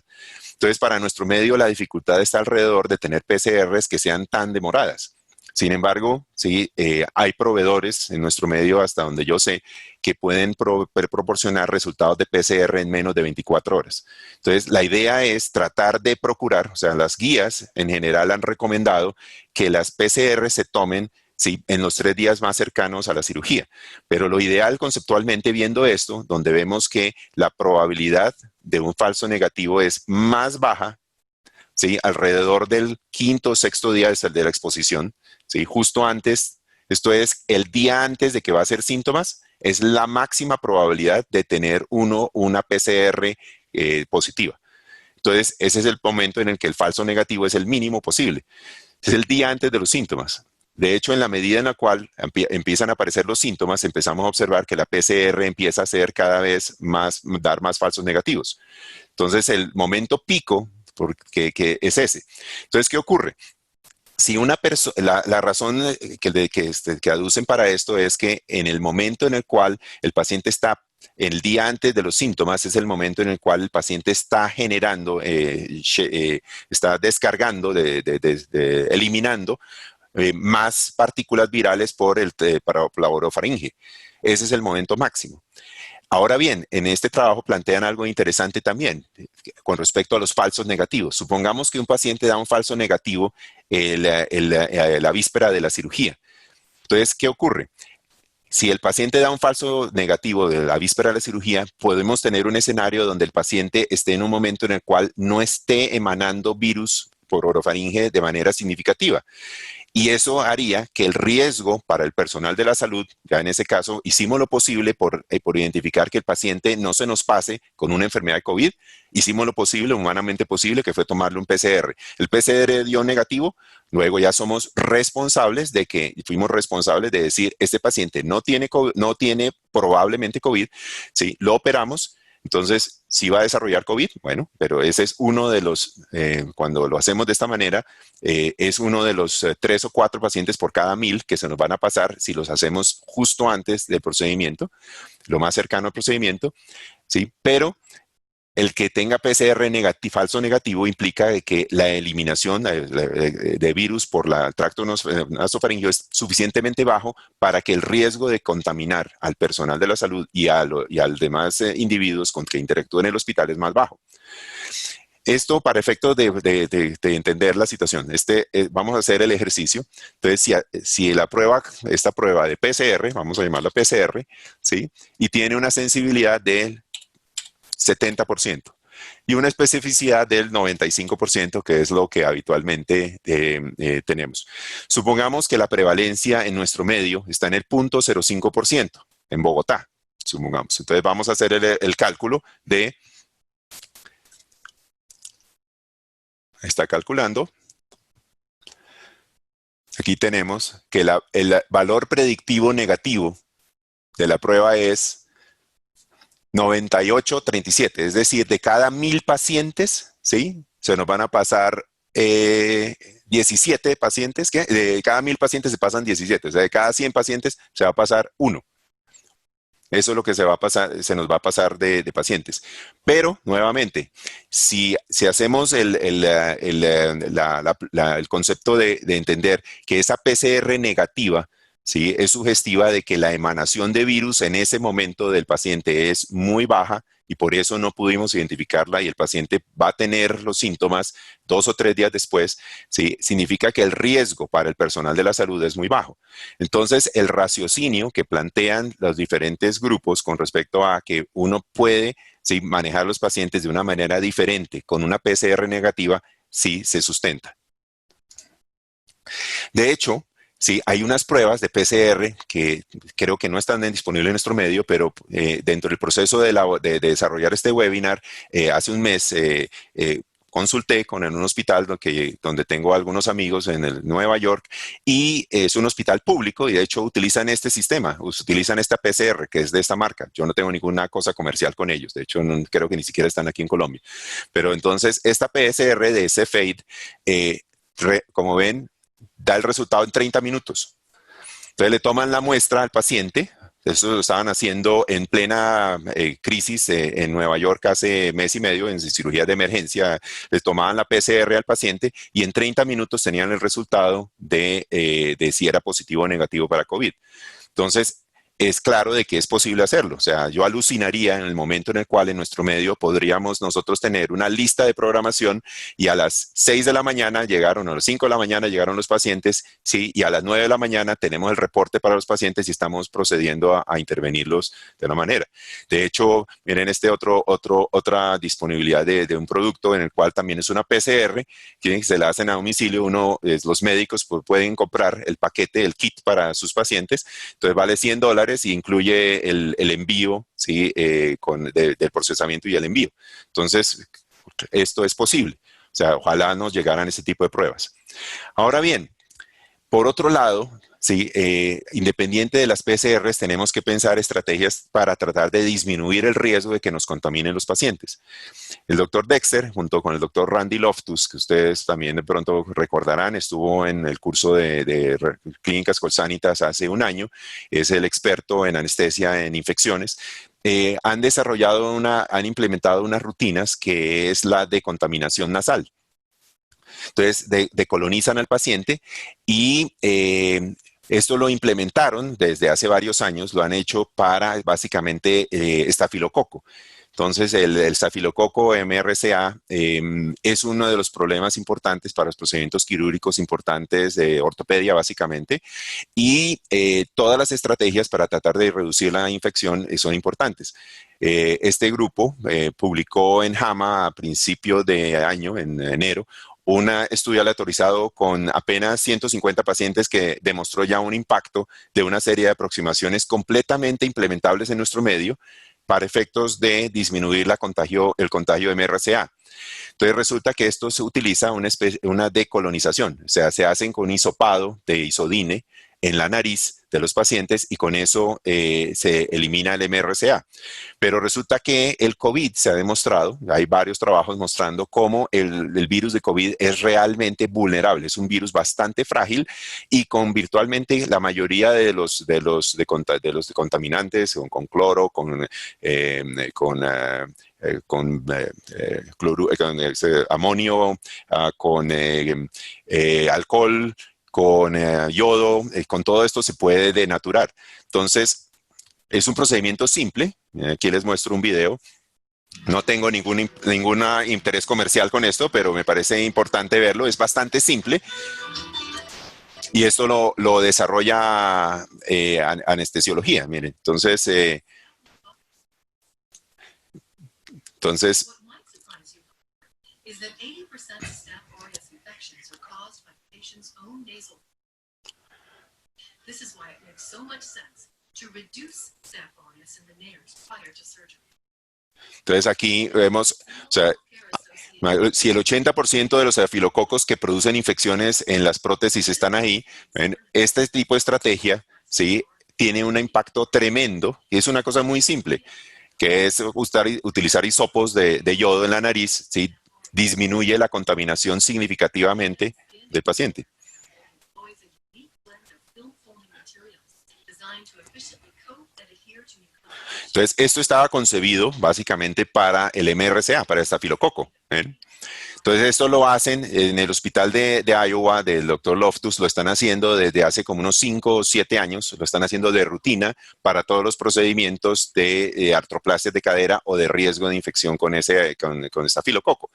Entonces, para nuestro medio, la dificultad está alrededor de tener PCRs que sean tan demoradas. Sin embargo, sí, hay proveedores en nuestro medio, hasta donde yo sé, que pueden proporcionar resultados de PCR en menos de 24 horas. Entonces, la idea es tratar de procurar, o sea, las guías en general han recomendado que las PCR se tomen, sí, en los 3 días más cercanos a la cirugía. Pero lo ideal conceptualmente viendo esto, donde vemos que la probabilidad de un falso negativo es más baja, ¿sí? Alrededor del 5º o 6º día de la exposición, ¿sí? Justo antes, esto es el día antes de que va a hacer síntomas, es la máxima probabilidad de tener una PCR positiva. Entonces, ese es el momento en el que el falso negativo es el mínimo posible. Es el día antes de los síntomas. De hecho, en la medida en la cual empiezan a aparecer los síntomas, empezamos a observar que la PCR empieza a ser cada vez dar más falsos negativos. Entonces, el momento pico que es ese. Entonces, ¿qué ocurre? Si una persona, la razón que aducen para esto es que en el momento en el cual el paciente está, el día antes de los síntomas, es el momento en el cual el paciente está generando, está descargando, eliminando más partículas virales por la orofaringe. Ese es el momento máximo. Ahora bien, en este trabajo plantean algo interesante también con respecto a los falsos negativos. Supongamos que un paciente da un falso negativo la víspera de la cirugía. Entonces, ¿qué ocurre? Si el paciente da un falso negativo de la víspera de la cirugía, podemos tener un escenario donde el paciente esté en un momento en el cual no esté emanando virus por orofaringe de manera significativa. Y eso haría que el riesgo para el personal de la salud, ya en ese caso, hicimos lo posible por identificar que el paciente no se nos pase con una enfermedad de COVID. Hicimos lo posible, humanamente posible, que fue tomarle un PCR. El PCR dio negativo, luego ya fuimos responsables de decir, este paciente no tiene probablemente COVID, ¿sí? Lo operamos. Entonces, si va a desarrollar COVID, bueno, pero ese es uno de los, cuando lo hacemos de esta manera, es uno de los 3 o 4 pacientes por cada 1000 que se nos van a pasar si los hacemos justo antes del procedimiento, lo más cercano al procedimiento, ¿sí? Pero el que tenga PCR falso negativo implica que la eliminación de virus por el tracto nasofaringeo es suficientemente bajo para que el riesgo de contaminar al personal de la salud y al demás individuos con que interactúen en el hospital es más bajo. Esto para efectos de entender la situación. Vamos a hacer el ejercicio. Entonces, si esta prueba de PCR, vamos a llamarla PCR, ¿sí? Y tiene una sensibilidad del 70% y una especificidad del 95%, que es lo que habitualmente tenemos. Supongamos que la prevalencia en nuestro medio está en el 0.05% en Bogotá, supongamos. Entonces vamos a hacer el cálculo de... Está calculando. Aquí tenemos que el valor predictivo negativo de la prueba es 98.37, es decir, de cada 1000 pacientes, ¿sí? se nos van a pasar 17 pacientes, que de cada 1000 pacientes se pasan 17, o sea, de cada 100 pacientes se va a pasar uno. Eso es lo que se va a pasar, se nos va a pasar de pacientes. Pero, nuevamente, si hacemos el concepto de entender que esa PCR negativa, ¿sí?, es sugestiva de que la emanación de virus en ese momento del paciente es muy baja y por eso no pudimos identificarla y el paciente va a tener los síntomas 2 o 3 días después, ¿sí?, significa que el riesgo para el personal de la salud es muy bajo. Entonces, el raciocinio que plantean los diferentes grupos con respecto a que uno puede, ¿sí?, manejar los pacientes de una manera diferente con una PCR negativa, sí se sustenta. De hecho, sí, hay unas pruebas de PCR que creo que no están disponibles en nuestro medio, pero dentro del proceso de desarrollar este webinar, hace un mes consulté en un hospital donde tengo algunos amigos en Nueva York y es un hospital público y de hecho utilizan este sistema, utilizan esta PCR que es de esta marca. Yo no tengo ninguna cosa comercial con ellos, de hecho no, creo que ni siquiera están aquí en Colombia. Pero entonces esta PCR de Cepheid, como ven, da el resultado en 30 minutos. Entonces le toman la muestra al paciente. Eso lo estaban haciendo en plena crisis en Nueva York hace mes y medio en cirugía de emergencia. Les tomaban la PCR al paciente y en 30 minutos tenían el resultado de si era positivo o negativo para COVID. Entonces, es claro de que es posible hacerlo. O sea, yo alucinaría en el momento en el cual en nuestro medio podríamos nosotros tener una lista de programación y a las 6 de la mañana llegaron, o a las 5 de la mañana llegaron los pacientes, sí, y a las 9 de la mañana tenemos el reporte para los pacientes y estamos procediendo a intervenirlos de una manera. De hecho, miren otra disponibilidad de un producto en el cual también es una PCR, que se la hacen a domicilio. Los médicos pueden comprar el paquete, el kit para sus pacientes, entonces vale $100 y incluye el envío, ¿sí?, del procesamiento y el envío. Entonces, esto es posible. O sea, ojalá nos llegaran ese tipo de pruebas. Ahora bien, por otro lado, sí, independiente de las PCRs, tenemos que pensar estrategias para tratar de disminuir el riesgo de que nos contaminen los pacientes. El doctor Dexter, junto con el doctor Randy Loftus, que ustedes también de pronto recordarán, estuvo en el curso de Clínicas Colsanitas hace un año, es el experto en anestesia en infecciones. Han implementado unas rutinas que es la decontaminación nasal. Entonces, decolonizan al paciente y esto lo implementaron desde hace varios años, lo han hecho para básicamente estafilococo. Entonces, el estafilococo MRSA es uno de los problemas importantes para los procedimientos quirúrgicos importantes de ortopedia, básicamente, y todas las estrategias para tratar de reducir la infección son importantes. Este grupo publicó en JAMA a principio de año, en enero, un estudio aleatorizado con apenas 150 pacientes que demostró ya un impacto de una serie de aproximaciones completamente implementables en nuestro medio para efectos de disminuir el contagio de MRSA. Entonces resulta que esto se utiliza una decolonización, o sea, se hacen con hisopado de isodine en la nariz de los pacientes y con eso se elimina el MRSA. Pero resulta que el COVID se ha demostrado, hay varios trabajos mostrando cómo el virus de COVID es realmente vulnerable, es un virus bastante frágil y con virtualmente la mayoría de los contaminantes, con cloro, con amonio, con alcohol, con yodo, con todo esto se puede denaturar. Entonces, es un procedimiento simple. Aquí les muestro un video. No tengo ningún interés comercial con esto, pero me parece importante verlo. Es bastante simple. Y esto lo desarrolla anestesiología. Miren, entonces, This is why it makes so much sense to reduce Staph aureus in the nares prior to surgery. Entonces aquí vemos, o sea, si el 80% de los estafilococos que producen infecciones en las prótesis están ahí, ¿ven? Este tipo de estrategia, ¿sí?, tiene un impacto tremendo y es una cosa muy simple, que es utilizar hisopos de yodo en la nariz, ¿sí?, disminuye la contaminación significativamente del paciente. Entonces, esto estaba concebido básicamente para el MRSA, para el estafilococo. Entonces, esto lo hacen en el hospital de Iowa, del Dr. Loftus, lo están haciendo desde hace como unos 5 o 7 años, lo están haciendo de rutina para todos los procedimientos de artroplasias de cadera o de riesgo de infección con estafilococo.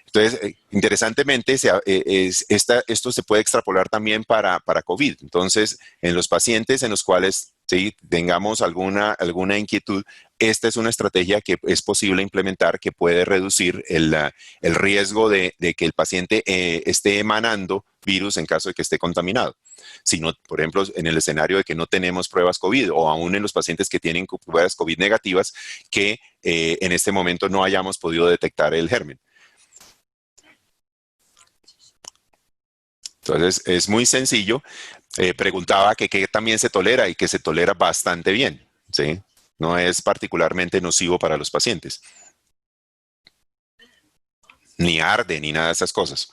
Entonces, interesantemente, esto se puede extrapolar también para COVID. Entonces, en los pacientes en los cuales sí, tengamos alguna inquietud, esta es una estrategia que es posible implementar que puede reducir el riesgo de que el paciente esté emanando virus en caso de que esté contaminado. Si no, por ejemplo, en el escenario de que no tenemos pruebas COVID o aún en los pacientes que tienen pruebas COVID negativas que en este momento no hayamos podido detectar el germen. Entonces, es muy sencillo. Preguntaba que qué también se tolera y que se tolera bastante bien, ¿sí? No es particularmente nocivo para los pacientes. Ni arde, ni nada de esas cosas.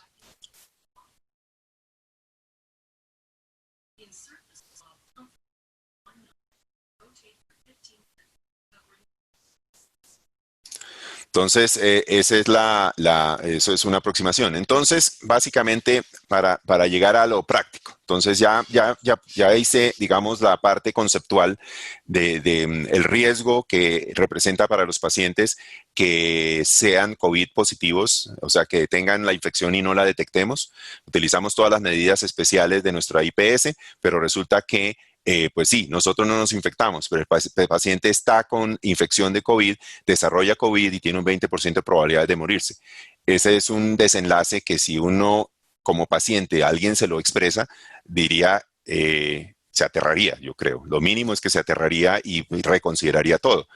Entonces, esa es eso es una aproximación. Entonces, básicamente, para llegar a lo práctico. Entonces, ya hice, digamos, la parte conceptual de el riesgo que representa para los pacientes que sean COVID positivos, o sea, que tengan la infección y no la detectemos. Utilizamos todas las medidas especiales de nuestra IPS, pero resulta que pues sí, nosotros no nos infectamos, pero el paciente está con infección de COVID, desarrolla COVID y tiene un 20% de probabilidad de morirse. Ese es un desenlace que si uno como paciente, alguien se lo expresa, diría, se aterraría, yo creo. Lo mínimo es que se aterraría y reconsideraría todo.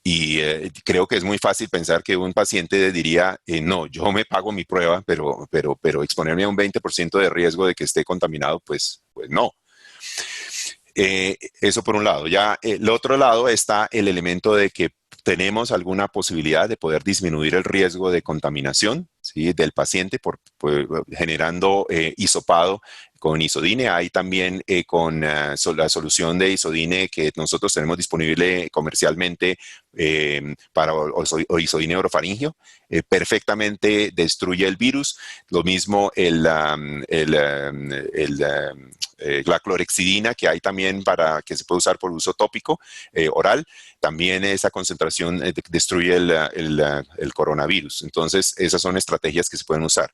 Y creo que es muy fácil pensar que un paciente diría, no, yo me pago mi prueba, pero exponerme a un 20% de riesgo de que esté contaminado, pues no. Eso por un lado. Ya el otro lado está el elemento de que tenemos alguna posibilidad de poder disminuir el riesgo de contaminación, ¿sí?, del paciente generando hisopado con isodine. Hay también con la solución de isodine que nosotros tenemos disponible comercialmente para isodine orofaringio. Perfectamente destruye el virus. Lo mismo la clorexidina que hay también que se puede usar por uso tópico oral. También esa concentración destruye el coronavirus. Entonces, esas son estrategias que se pueden usar.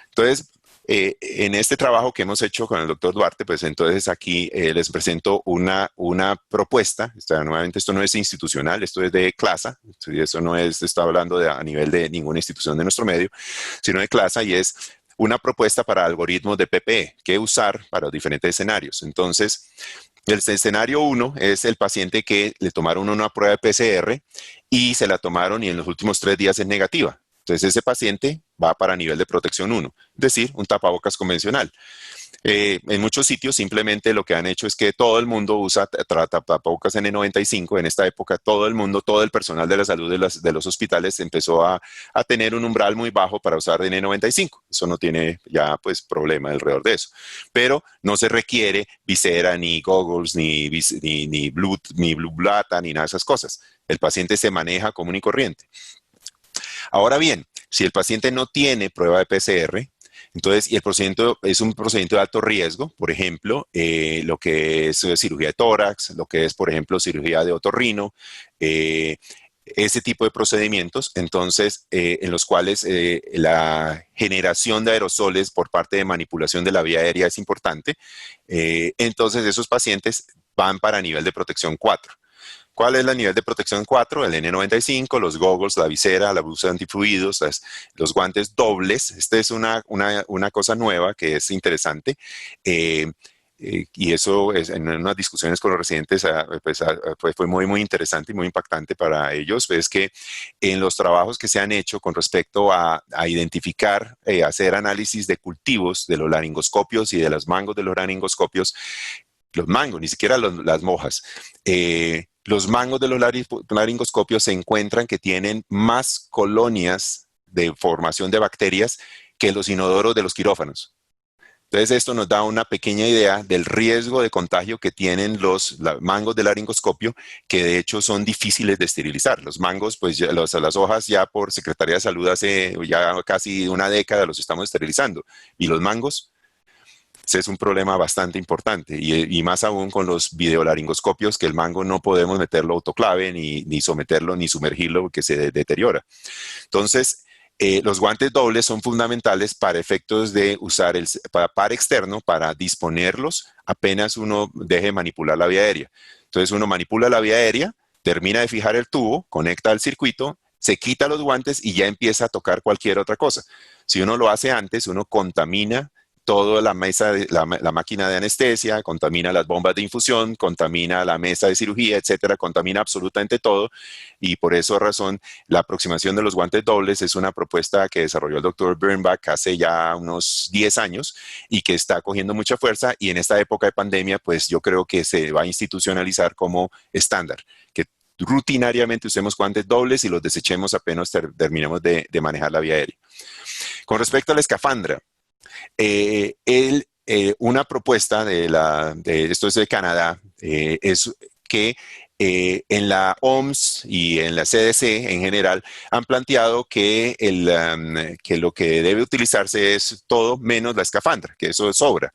Entonces, en este trabajo que hemos hecho con el doctor Duarte, pues entonces aquí les presento una propuesta. Nuevamente, esto no es institucional, esto es de CLASA. Eso no está hablando a nivel de ninguna institución de nuestro medio, sino de CLASA, y es una propuesta para algoritmos de PPE que usar para los diferentes escenarios. Entonces, el escenario 1 es el paciente que le tomaron una prueba de PCR y se la tomaron y en los últimos 3 días es negativa. Entonces, ese paciente va para nivel de protección 1, es decir, un tapabocas convencional. En muchos sitios simplemente lo que han hecho es que todo el mundo usa tapabocas N95. En esta época todo el personal de la salud de los hospitales empezó a tener un umbral muy bajo para usar N95. Eso no tiene ya pues problema alrededor de eso. Pero no se requiere visera, ni goggles, ni blue blata, ni nada de esas cosas. El paciente se maneja común y corriente. Ahora bien, si el paciente no tiene prueba de PCR, entonces, y el procedimiento es un procedimiento de alto riesgo, por ejemplo, lo que es cirugía de tórax, lo que es, por ejemplo, cirugía de otorrino, ese tipo de procedimientos, entonces, en los cuales la generación de aerosoles por parte de manipulación de la vía aérea es importante, entonces esos pacientes van para nivel de protección 4. ¿Cuál es el nivel de protección 4? El N95, los goggles, la visera, la blusa de antifluidos, los guantes dobles. Esta es una cosa nueva que es interesante. Y eso en unas discusiones con los residentes fue muy, muy interesante y muy impactante para ellos. Es que en los trabajos que se han hecho con respecto a identificar, hacer análisis de cultivos de los laringoscopios y de los mangos de los laringoscopios, los mangos, ni siquiera las mojas, los mangos de los laringoscopios se encuentran que tienen más colonias de formación de bacterias que los inodoros de los quirófanos. Entonces, esto nos da una pequeña idea del riesgo de contagio que tienen los mangos de laringoscopio, que de hecho son difíciles de esterilizar. Los mangos, pues las hojas ya por Secretaría de Salud hace ya casi una década los estamos esterilizando. Y los mangos, ese es un problema bastante importante. Y más aún con los videolaringoscopios, que el mango no podemos meterlo autoclave, ni someterlo, ni sumergirlo, porque se deteriora. Entonces, los guantes dobles son fundamentales para efectos de usar el par externo para disponerlos apenas uno deje de manipular la vía aérea. Entonces uno manipula la vía aérea, termina de fijar el tubo, conecta al circuito, se quita los guantes y ya empieza a tocar cualquier otra cosa. Si uno lo hace antes, uno contamina toda la la máquina de anestesia, contamina las bombas de infusión, contamina la mesa de cirugía, etcétera, contamina absolutamente todo. Y por esa razón, la aproximación de los guantes dobles es una propuesta que desarrolló el doctor Birnbach hace ya unos 10 años y que está cogiendo mucha fuerza. Y en esta época de pandemia, pues yo creo que se va a institucionalizar como estándar, que rutinariamente usemos guantes dobles y los desechemos apenas terminemos de manejar la vía aérea. Con respecto a la escafandra, una propuesta esto es de Canadá, es que en la OMS y en la CDC en general han planteado que lo que debe utilizarse es todo menos la escafandra, que eso sobra.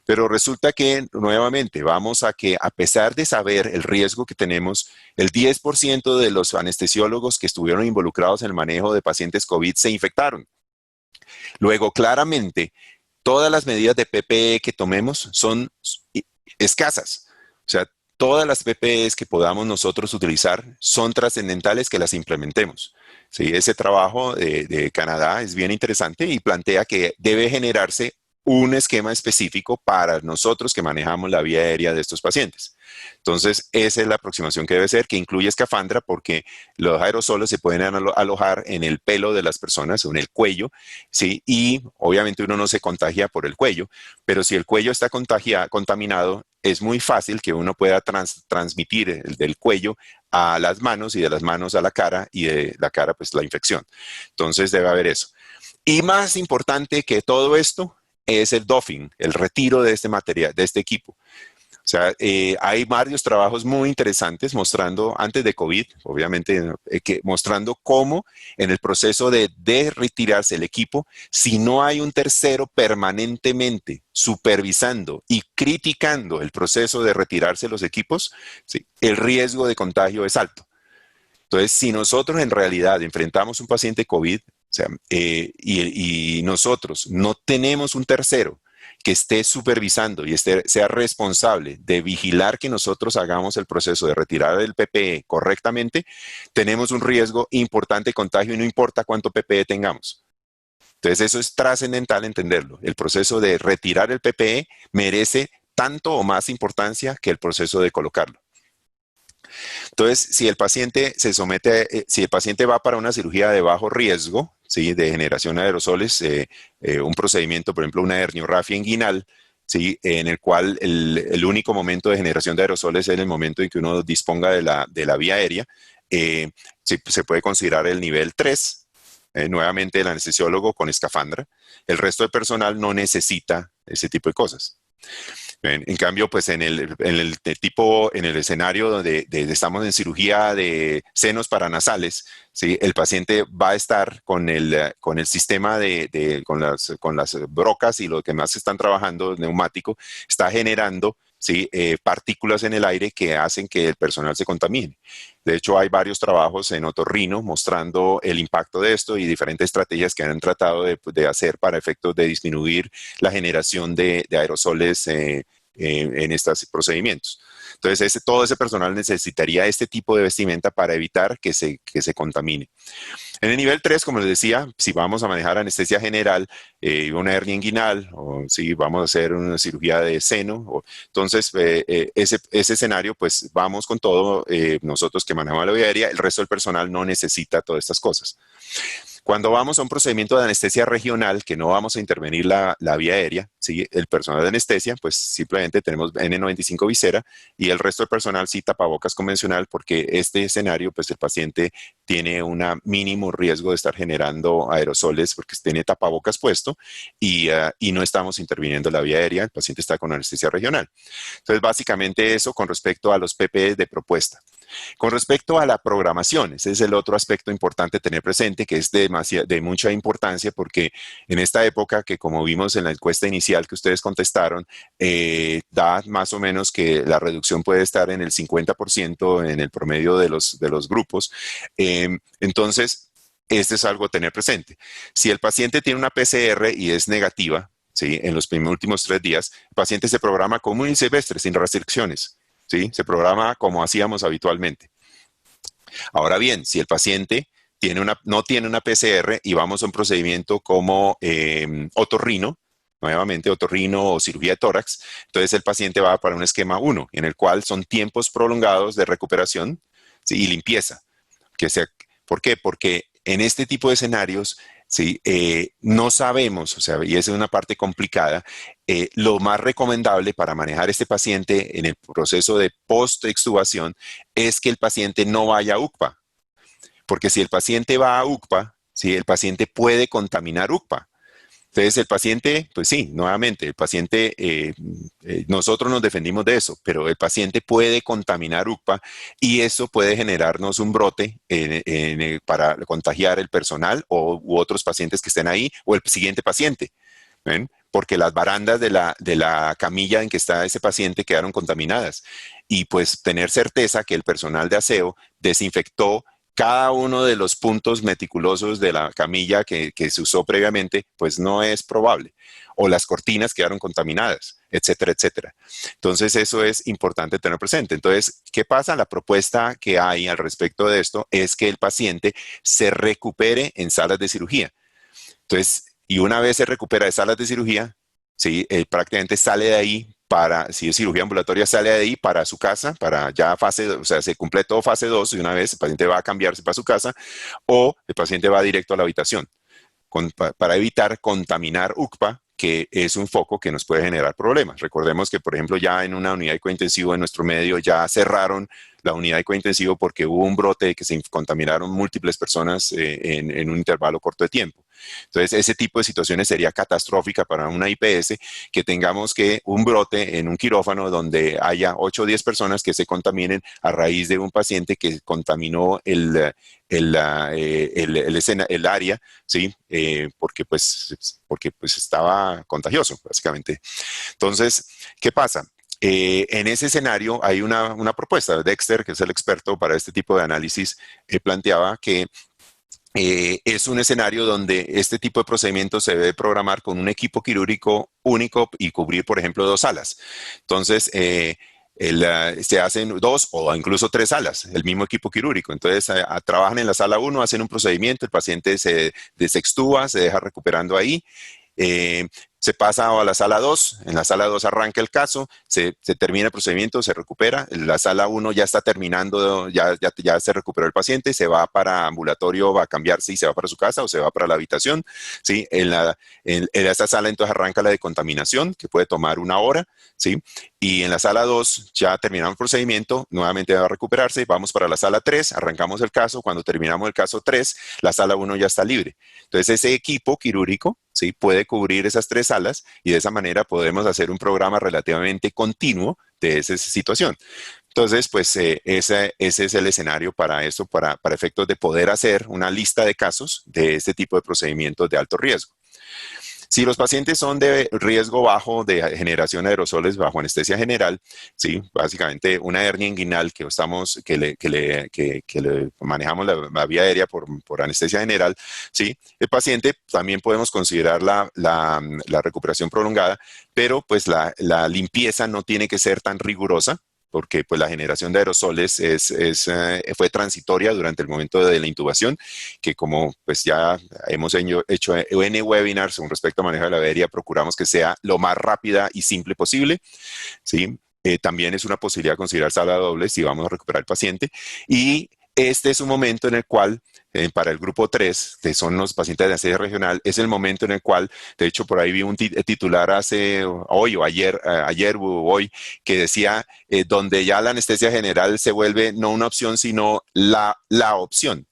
Pero resulta que, nuevamente, vamos a que a pesar de saber el riesgo que tenemos, el 10% de los anestesiólogos que estuvieron involucrados en el manejo de pacientes COVID se infectaron. Luego, claramente, todas las medidas de PPE que tomemos son escasas. O sea, todas las PPEs que podamos nosotros utilizar son trascendentales que las implementemos. Sí, ese trabajo de Canadá es bien interesante y plantea que debe generarse un esquema específico para nosotros que manejamos la vía aérea de estos pacientes. Entonces, esa es la aproximación que debe ser, que incluye escafandra, porque los aerosoles se pueden alojar en el pelo de las personas o en el cuello, ¿sí? Y obviamente uno no se contagia por el cuello, pero si el cuello está contaminado, es muy fácil que uno pueda transmitir del cuello a las manos y de las manos a la cara y de la cara, pues la infección. Entonces, debe haber eso. Y más importante que todo esto es el doffing, el retiro de este material, de este equipo. O sea, hay varios trabajos muy interesantes mostrando, antes de COVID, obviamente, mostrando cómo en el proceso de retirarse el equipo, si no hay un tercero permanentemente supervisando y criticando el proceso de retirarse los equipos, ¿sí?, el riesgo de contagio es alto. Entonces, si nosotros en realidad enfrentamos un paciente COVID, o sea, y nosotros no tenemos un tercero que esté supervisando y sea responsable de vigilar que nosotros hagamos el proceso de retirar el PPE correctamente, tenemos un riesgo importante de contagio y no importa cuánto PPE tengamos. Entonces, eso es trascendental entenderlo. El proceso de retirar el PPE merece tanto o más importancia que el proceso de colocarlo. Entonces, si el paciente si el paciente va para una cirugía de bajo riesgo, ¿sí?, de generación de aerosoles, un procedimiento, por ejemplo, una herniorrafia inguinal, ¿sí?, en el cual el único momento de generación de aerosoles es el momento en que uno disponga de la vía aérea, se puede considerar el nivel 3, nuevamente el anestesiólogo con escafandra. El resto del personal no necesita ese tipo de cosas. En cambio, pues en el escenario donde estamos en cirugía de senos paranasales, ¿sí?, el paciente va a estar con el sistema con las brocas y lo que más están trabajando, el neumático, está generando, ¿sí?, partículas en el aire que hacen que el personal se contamine. De hecho, hay varios trabajos en otorrino mostrando el impacto de esto y diferentes estrategias que han tratado de hacer para efectos de disminuir la generación de aerosoles en estos procedimientos. Entonces, todo ese personal necesitaría este tipo de vestimenta para evitar que se contamine. En el nivel 3, como les decía, si vamos a manejar anestesia general, una hernia inguinal, o si vamos a hacer una cirugía de seno, entonces ese escenario, pues vamos con todo, nosotros que manejamos la vía aérea, el resto del personal no necesita todas estas cosas. Cuando vamos a un procedimiento de anestesia regional, que no vamos a intervenir la vía aérea, ¿sí?, el personal de anestesia, pues simplemente tenemos N95 visera, y el resto del personal sí tapabocas convencional, porque este escenario, pues el paciente tiene un mínimo riesgo de estar generando aerosoles porque tiene tapabocas puesto y no estamos interviniendo en la vía aérea, el paciente está con anestesia regional. Entonces, básicamente eso con respecto a los PPE de propuesta. Con respecto a la programación, ese es el otro aspecto importante tener presente, que es de mucha importancia, porque en esta época, que como vimos en la encuesta inicial que ustedes contestaron, da más o menos que la reducción puede estar en el 50% en el promedio de los grupos. Entonces, este es algo a tener presente. Si el paciente tiene una PCR y es negativa, ¿sí?, en los últimos 3 días, el paciente se programa como un semestre sin restricciones. ¿Sí? Se programa como hacíamos habitualmente. Ahora bien, si el paciente no tiene una PCR y vamos a un procedimiento como otorrino, nuevamente otorrino o cirugía de tórax, entonces el paciente va para un esquema 1, en el cual son tiempos prolongados de recuperación, ¿sí?, y limpieza. ¿Por qué? Porque en este tipo de escenarios, ¿sí?, no sabemos, o sea, y esa es una parte complicada, lo más recomendable para manejar este paciente en el proceso de post-extubación es que el paciente no vaya a UCPA, porque si el paciente va a UCPA, ¿sí?, el paciente puede contaminar UCPA. Entonces el paciente, pues sí, nuevamente, el paciente, nosotros nos defendimos de eso, pero el paciente puede contaminar UCPA y eso puede generarnos un brote para contagiar el personal u otros pacientes que estén ahí o el siguiente paciente. ¿Ven? Porque las barandas de la camilla en que está ese paciente quedaron contaminadas. Y pues tener certeza que el personal de aseo desinfectó cada uno de los puntos meticulosos de la camilla que se usó previamente, pues no es probable. O las cortinas quedaron contaminadas, etcétera, etcétera. Entonces, eso es importante tener presente. Entonces, ¿qué pasa? La propuesta que hay al respecto de esto es que el paciente se recupere en salas de cirugía. Entonces, y una vez se recupera de salas de cirugía, ¿sí?, prácticamente sale de ahí si es cirugía ambulatoria, sale de ahí para su casa, para ya o sea, se cumple todo fase 2 y una vez el paciente va a cambiarse para su casa o el paciente va directo a la habitación para evitar contaminar UCPA, que es un foco que nos puede generar problemas. Recordemos que, por ejemplo, ya en una unidad de cointensivo en nuestro medio ya cerraron la unidad de cointensivo porque hubo un brote que se contaminaron múltiples personas en un intervalo corto de tiempo. Entonces, ese tipo de situaciones sería catastrófica para una IPS, que tengamos un brote en un quirófano donde haya 8 o 10 personas que se contaminen a raíz de un paciente que contaminó el área, ¿sí? Porque estaba contagioso, básicamente. Entonces, ¿qué pasa? En ese escenario hay una propuesta. Dexter, que es el experto para este tipo de análisis, planteaba que es un escenario donde este tipo de procedimientos se debe programar con un equipo quirúrgico único y cubrir, por ejemplo, 2 salas. Entonces, se hacen 2 o incluso 3 salas, el mismo equipo quirúrgico. Entonces, trabajan en la sala 1, hacen un procedimiento, el paciente se desextúa, se deja recuperando ahí. Se pasa a la sala 2, en la sala 2 arranca el caso, se termina el procedimiento, se recupera, en la sala 1 ya está terminando, ya se recuperó el paciente, se va para ambulatorio, va a cambiarse y se va para su casa o se va para la habitación, ¿sí? En esta sala entonces arranca la decontaminación, que puede tomar 1 hora, ¿sí? Y en la sala 2 ya terminamos el procedimiento, nuevamente va a recuperarse, vamos para la sala 3, arrancamos el caso, cuando terminamos el caso 3, la sala 1 ya está libre. Entonces ese equipo quirúrgico, ¿sí?, puede cubrir esas 3 salas y de esa manera podemos hacer un programa relativamente continuo de esa situación. Entonces, pues ese es el escenario para esto, para efectos de poder hacer una lista de casos de este tipo de procedimientos de alto riesgo. Si los pacientes son de riesgo bajo de generación de aerosoles bajo anestesia general, ¿sí?, básicamente una hernia inguinal que le manejamos la vía aérea por anestesia general, ¿sí?, el paciente también podemos considerar la recuperación prolongada, pero pues la limpieza no tiene que ser tan rigurosa, porque pues la generación de aerosoles fue transitoria durante el momento de la intubación, que como pues ya hemos hecho N webinars con respecto a manejo de la vía aérea, procuramos que sea lo más rápida y simple posible, ¿sí? También es una posibilidad considerar sala doble si vamos a recuperar al paciente. Y este es un momento en el cual, para el grupo 3, que son los pacientes de anestesia regional, es el momento en el cual, de hecho, por ahí vi un titular hoy o ayer o hoy, que decía, donde ya la anestesia general se vuelve no una opción, sino la opción.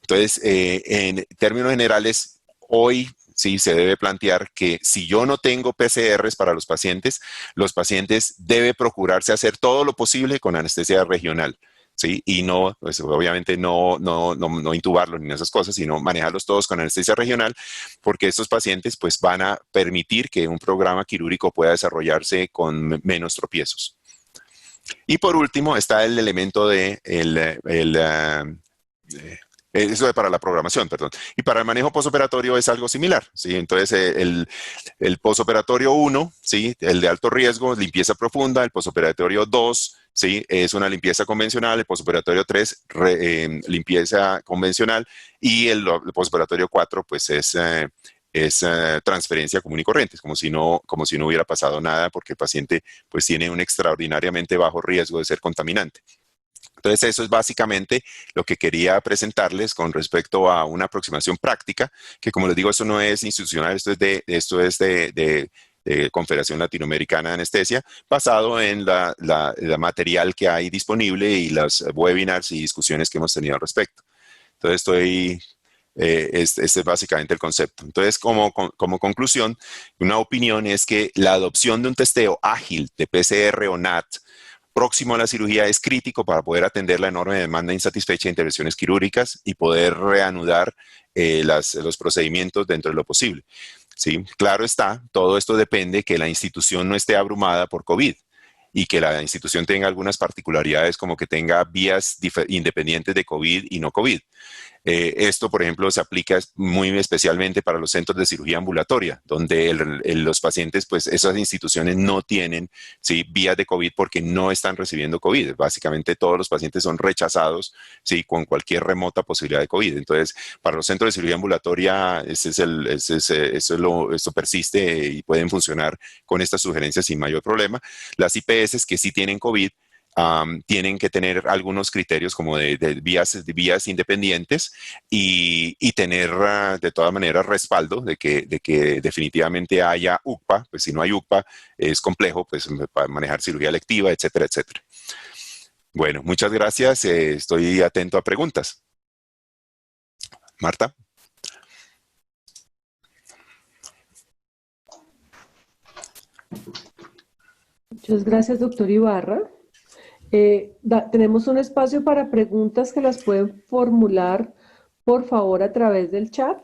Entonces, en términos generales, hoy sí se debe plantear que si yo no tengo PCRs para los pacientes debe procurarse hacer todo lo posible con anestesia regional. ¿Sí? Y no, pues, obviamente no intubarlos ni esas cosas, sino manejarlos todos con anestesia regional, porque estos pacientes pues van a permitir que un programa quirúrgico pueda desarrollarse con menos tropiezos. Y por último está el elemento de eso es para la programación, perdón. Y para el manejo posoperatorio es algo similar, ¿sí? Entonces, el posoperatorio 1, ¿sí? El de alto riesgo, limpieza profunda. El posoperatorio 2, ¿sí? Es una limpieza convencional. El posoperatorio 3, limpieza convencional. Y el posoperatorio 4, pues es transferencia común y corriente, como si no hubiera pasado nada, porque el paciente pues tiene un extraordinariamente bajo riesgo de ser contaminante. Entonces, eso es básicamente lo que quería presentarles con respecto a una aproximación práctica, que como les digo, esto no es institucional, esto es de Confederación Latinoamericana de Anestesia, basado en la material que hay disponible y los webinars y discusiones que hemos tenido al respecto. Entonces, este es básicamente el concepto. Entonces, como conclusión, una opinión es que la adopción de un testeo ágil de PCR o NAT próximo a la cirugía es crítico para poder atender la enorme demanda insatisfecha de intervenciones quirúrgicas y poder reanudar los procedimientos dentro de lo posible. ¿Sí? Claro está, todo esto depende que la institución no esté abrumada por COVID y que la institución tenga algunas particularidades como que tenga vías independientes de COVID y no COVID. Esto, por ejemplo, se aplica muy especialmente para los centros de cirugía ambulatoria, donde los pacientes, pues esas instituciones no tienen, ¿sí?, vías de COVID porque no están recibiendo COVID. Básicamente todos los pacientes son rechazados, ¿sí?, con cualquier remota posibilidad de COVID. Entonces, para los centros de cirugía ambulatoria, esto persiste y pueden funcionar con estas sugerencias sin mayor problema. Las IPS que sí tienen COVID, tienen que tener algunos criterios como de vías independientes y tener de todas maneras respaldo de que definitivamente haya UCPA. Pues si no hay UCPA es complejo pues para manejar cirugía electiva, etcétera, etcétera. Bueno, muchas gracias. Estoy atento a preguntas. Marta. Muchas gracias, doctor Ibarra. Tenemos un espacio para preguntas que las pueden formular, por favor, a través del chat.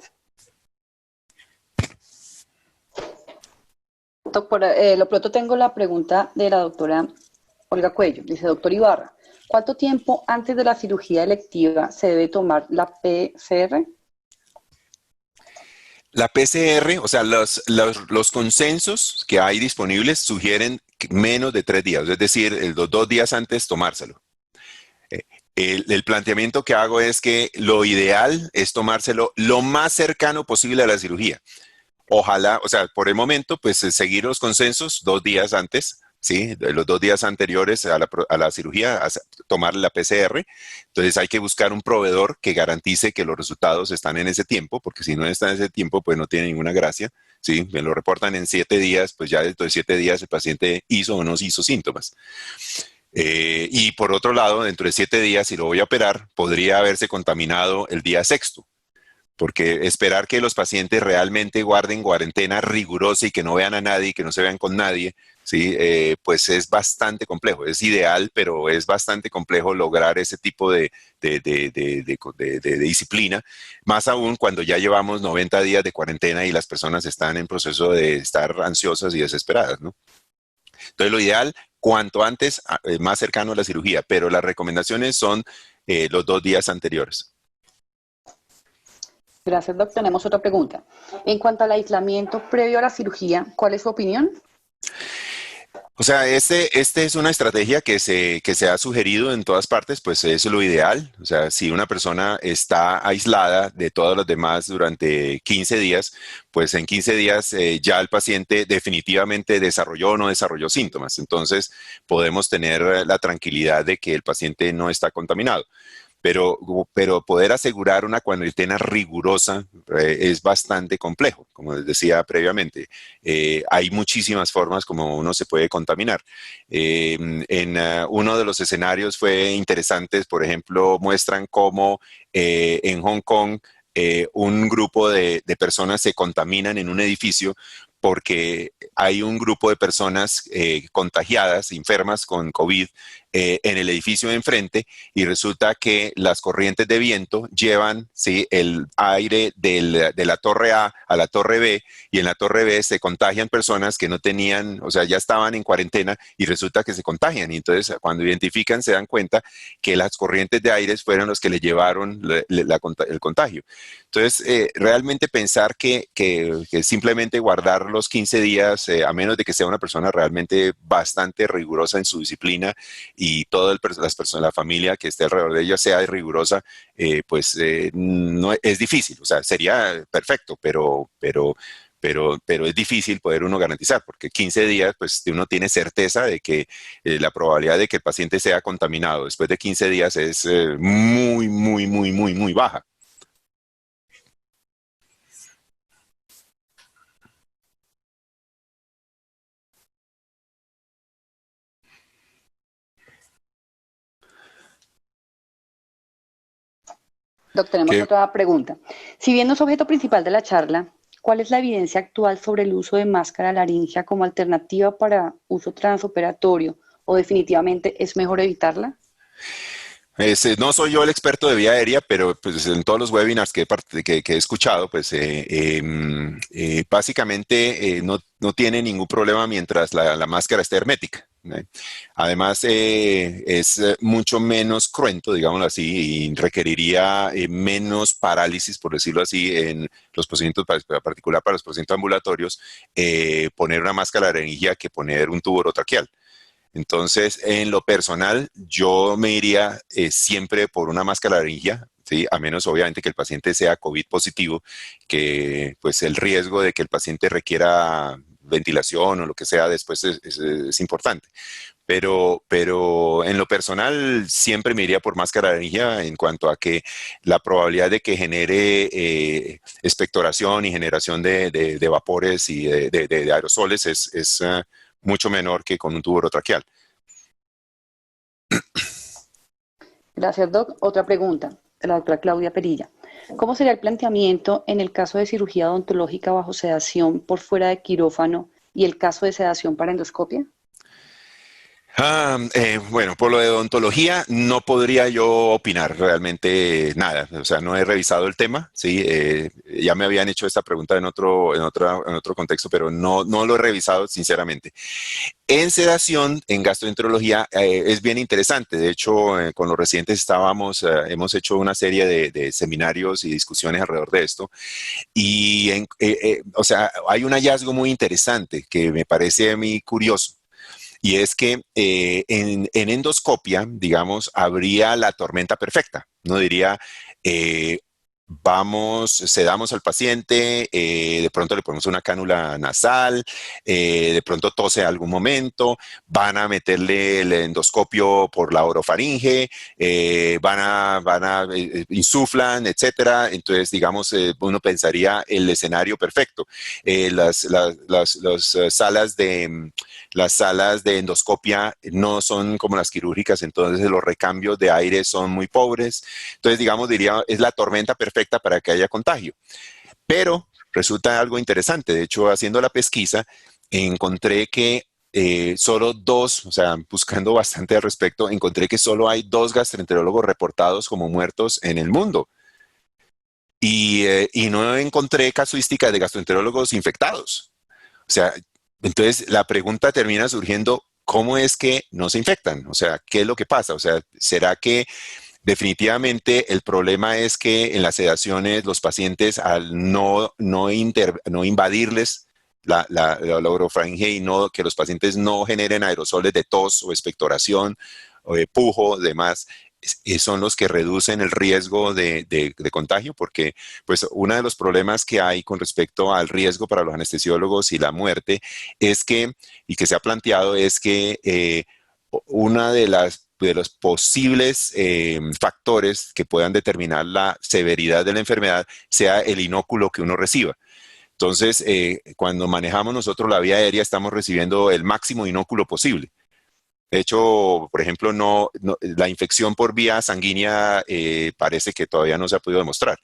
Lo pronto tengo la pregunta de la doctora Olga Cuello. Dice, doctor Ibarra, ¿cuánto tiempo antes de la cirugía electiva se debe tomar la PCR? La PCR, o sea, los consensos que hay disponibles sugieren menos de 3 días, es decir, los 2 días antes tomárselo. El planteamiento que hago es que lo ideal es tomárselo lo más cercano posible a la cirugía. Ojalá, o sea, por el momento, pues seguir los consensos 2 días antes, ¿sí? Los 2 días anteriores a la cirugía, tomar la PCR. Entonces hay que buscar un proveedor que garantice que los resultados están en ese tiempo, porque si no está en ese tiempo, pues no tiene ninguna gracia. ¿Sí? Me lo reportan en 7 días, pues ya dentro de 7 días el paciente hizo o no hizo síntomas. Y por otro lado, dentro de 7 días, si lo voy a operar, podría haberse contaminado el día sexto. Porque esperar que los pacientes realmente guarden cuarentena rigurosa y que no vean a nadie y que no se vean con nadie, ¿sí? Pues es bastante complejo. Es ideal, pero es bastante complejo lograr ese tipo de disciplina, más aún cuando ya llevamos 90 días de cuarentena y las personas están en proceso de estar ansiosas y desesperadas, ¿no? Entonces, lo ideal, cuanto antes, más cercano a la cirugía, pero las recomendaciones son los 2 días anteriores. Gracias, doctor. Tenemos otra pregunta. En cuanto al aislamiento previo a la cirugía, ¿cuál es su opinión? O sea, este es una estrategia que se ha sugerido en todas partes, pues es lo ideal. O sea, si una persona está aislada de todos los demás durante 15 días, pues en 15 días ya el paciente definitivamente desarrolló o no desarrolló síntomas. Entonces, podemos tener la tranquilidad de que el paciente no está contaminado. pero poder asegurar una cuarentena rigurosa es bastante complejo, como les decía previamente. Hay muchísimas formas como uno se puede contaminar. Uno de los escenarios fue interesantes, por ejemplo, muestran cómo en Hong Kong un grupo de personas se contaminan en un edificio porque hay un grupo de personas contagiadas, enfermas con COVID, en el edificio de enfrente, y resulta que las corrientes de viento llevan, ¿sí?, el aire de la torre A a la torre B, y en la torre B se contagian personas que no tenían, o sea, ya estaban en cuarentena y resulta que se contagian. Y entonces cuando identifican se dan cuenta que las corrientes de aire fueron los que le llevaron el contagio. Entonces, realmente pensar que simplemente guardar los 15 días, a menos de que sea una persona realmente bastante rigurosa en su disciplina y toda la familia que esté alrededor de ella sea rigurosa, no es difícil. O sea, sería perfecto, pero es difícil poder uno garantizar, porque 15 días, pues uno tiene certeza de que la probabilidad de que el paciente sea contaminado después de 15 días es muy, muy, muy, muy, muy baja. Doc, tenemos ¿Qué? otra pregunta. Si bien no es objeto principal de la charla, ¿cuál es la evidencia actual sobre el uso de máscara laringea como alternativa para uso transoperatorio o definitivamente es mejor evitarla? No soy yo el experto de vía aérea, pero pues, en todos los webinars que he escuchado, pues básicamente no tiene ningún problema mientras la máscara esté hermética. Además, es mucho menos cruento, digámoslo así, y requeriría menos parálisis, por decirlo así, en los procedimientos, en particular para los procedimientos ambulatorios, poner una máscara de laringea que poner un tubo orotraqueal. Entonces, en lo personal, yo me iría siempre por una máscara laringea, ¿sí? A menos obviamente que el paciente sea COVID positivo, que pues el riesgo de que el paciente requiera ventilación o lo que sea después es importante. Pero en lo personal siempre me iría por máscara laringea en cuanto a que la probabilidad de que genere expectoración y generación de vapores y de aerosoles es mucho menor que con un tubo orotraqueal. Gracias, Doc. Otra pregunta de la doctora Claudia Perilla. ¿Cómo sería el planteamiento en el caso de cirugía odontológica bajo sedación por fuera de quirófano y el caso de sedación para endoscopia? Bueno, por lo de odontología no podría yo opinar realmente nada. O sea, no he revisado el tema, ¿sí? Ya me habían hecho esta pregunta en otro contexto, pero no lo he revisado sinceramente. En sedación, en gastroenterología, es bien interesante. De hecho, con los residentes hemos hecho una serie de seminarios y discusiones alrededor de esto. Y, o sea, hay un hallazgo muy interesante que me parece a mí curioso. Y es que en endoscopia, digamos, habría la tormenta perfecta. No diría, eh, sedamos al paciente, de pronto le ponemos una cánula nasal, de pronto tose algún momento, van a meterle el endoscopio por la orofaringe, insuflan, etcétera. Entonces, digamos, uno pensaría el escenario perfecto. Las salas de endoscopia no son como las quirúrgicas, entonces los recambios de aire son muy pobres. Entonces, digamos, diría, es la tormenta perfecta para que haya contagio. Pero resulta algo interesante. De hecho, haciendo la pesquisa, encontré que solo dos, o sea, buscando bastante al respecto, encontré que solo hay 2 gastroenterólogos reportados como muertos en el mundo. Y no encontré casuística de gastroenterólogos infectados. O sea, entonces la pregunta termina surgiendo, ¿cómo es que no se infectan? O sea, ¿qué es lo que pasa? O sea, ¿será que definitivamente el problema es que en las sedaciones los pacientes al no invadirles la orofaringe y que los pacientes no generen aerosoles de tos o expectoración o de pujo, demás, son los que reducen el riesgo de contagio? Porque pues uno de los problemas que hay con respecto al riesgo para los anestesiólogos y la muerte es que, y que se ha planteado, es que una de las los posibles factores que puedan determinar la severidad de la enfermedad sea el inóculo que uno reciba. Entonces, cuando manejamos nosotros la vía aérea, estamos recibiendo el máximo inóculo posible. De hecho, por ejemplo, la infección por vía sanguínea parece que todavía no se ha podido demostrar.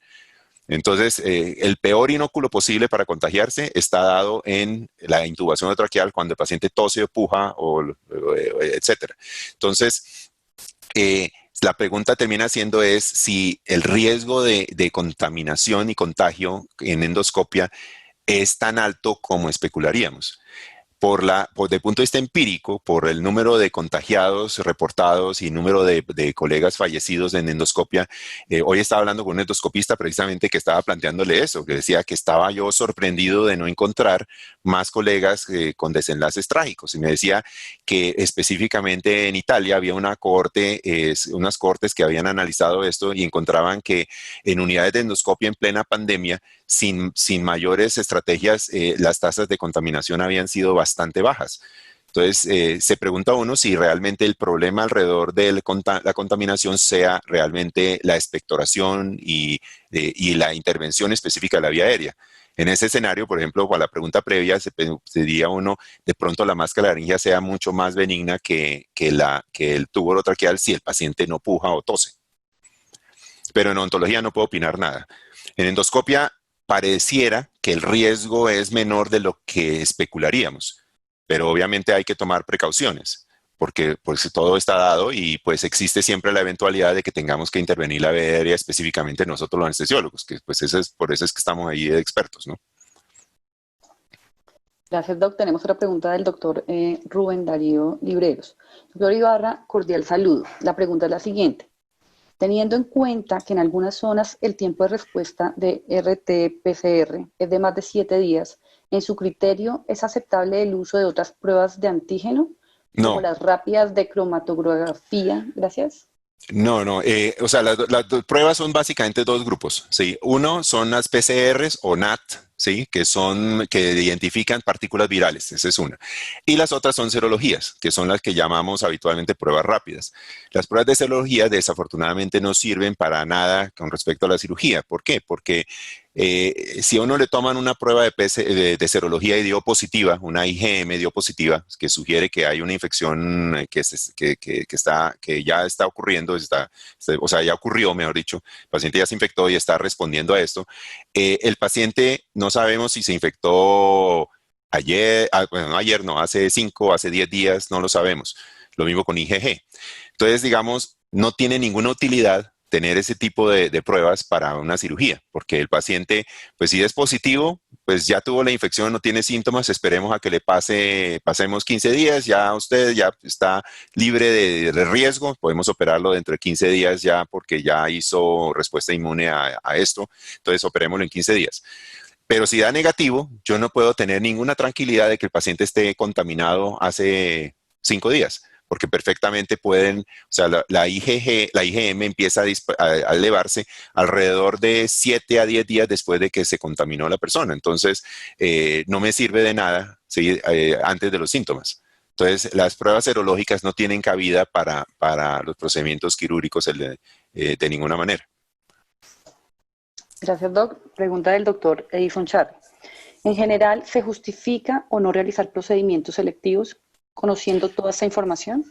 Entonces, el peor inóculo posible para contagiarse está dado en la intubación traqueal cuando el paciente tose o puja, etcétera. Entonces, la pregunta termina siendo es si el riesgo de contaminación y contagio en endoscopia es tan alto como especularíamos. Desde el punto de vista empírico, por el número de contagiados reportados y número de colegas fallecidos en endoscopia, hoy estaba hablando con un endoscopista precisamente que estaba planteándole eso, que decía que estaba yo sorprendido de no encontrar más colegas con desenlaces trágicos. Y me decía que específicamente en Italia había unas cohortes que habían analizado esto y encontraban que en unidades de endoscopia en plena pandemia, sin mayores estrategias, las tasas de contaminación habían sido bastante bajas. Entonces, se pregunta uno si realmente el problema alrededor de la contaminación sea realmente la expectoración y la intervención específica de la vía aérea. En ese escenario, por ejemplo, para la pregunta previa, se diría uno, de pronto la máscara laringea sea mucho más benigna que el tubo orotraqueal si el paciente no puja o tose. Pero en odontología no puedo opinar nada. En endoscopia pareciera que el riesgo es menor de lo que especularíamos, pero obviamente hay que tomar precauciones, porque pues todo está dado y pues existe siempre la eventualidad de que tengamos que intervenir la vía aérea, específicamente nosotros los anestesiólogos, que pues por eso es que estamos ahí de expertos, ¿no? Gracias, Doc. Tenemos otra pregunta del doctor Rubén Darío Libreros. Doctor Ibarra, cordial saludo. La pregunta es la siguiente. Teniendo en cuenta que en algunas zonas el tiempo de respuesta de RT-PCR es de más de 7 días, ¿en su criterio es aceptable el uso de otras pruebas de antígeno, No. como las rápidas de cromatografía? Gracias. No, o sea, las pruebas son básicamente dos grupos, ¿sí? Uno son las PCRs o NAT, ¿sí? Que identifican partículas virales, esa es una. Y las otras son serologías, que son las que llamamos habitualmente pruebas rápidas. Las pruebas de serología desafortunadamente no sirven para nada con respecto a la cirugía. ¿Por qué? Porque si a uno le toman una prueba de serología y dio positiva, una IgM dio positiva, que sugiere que hay una infección que ya está ocurriendo, o sea, ya ocurrió, mejor dicho, el paciente ya se infectó y está respondiendo a esto, el paciente no sabemos si se infectó ayer, bueno, no ayer, no, hace 5, hace 10 días, no lo sabemos. Lo mismo con IgG. Entonces, digamos, no tiene ninguna utilidad tener ese tipo de pruebas para una cirugía, porque el paciente, pues si es positivo, pues ya tuvo la infección, no tiene síntomas, esperemos a que pasemos 15 días, ya usted ya está libre de riesgo, podemos operarlo dentro de 15 días ya porque ya hizo respuesta inmune a esto, entonces operémoslo en 15 días. Pero si da negativo, yo no puedo tener ninguna tranquilidad de que el paciente esté contaminado hace 5 días, porque perfectamente pueden, o sea, la IgM empieza a elevarse alrededor de 7 a 10 días después de que se contaminó la persona. Entonces, no me sirve de nada, ¿sí? Antes de los síntomas. Entonces, las pruebas serológicas no tienen cabida para los procedimientos quirúrgicos de ninguna manera. Gracias, Doc. Pregunta del doctor Edison Charri. En general, ¿se justifica o no realizar procedimientos selectivos conociendo toda esta información?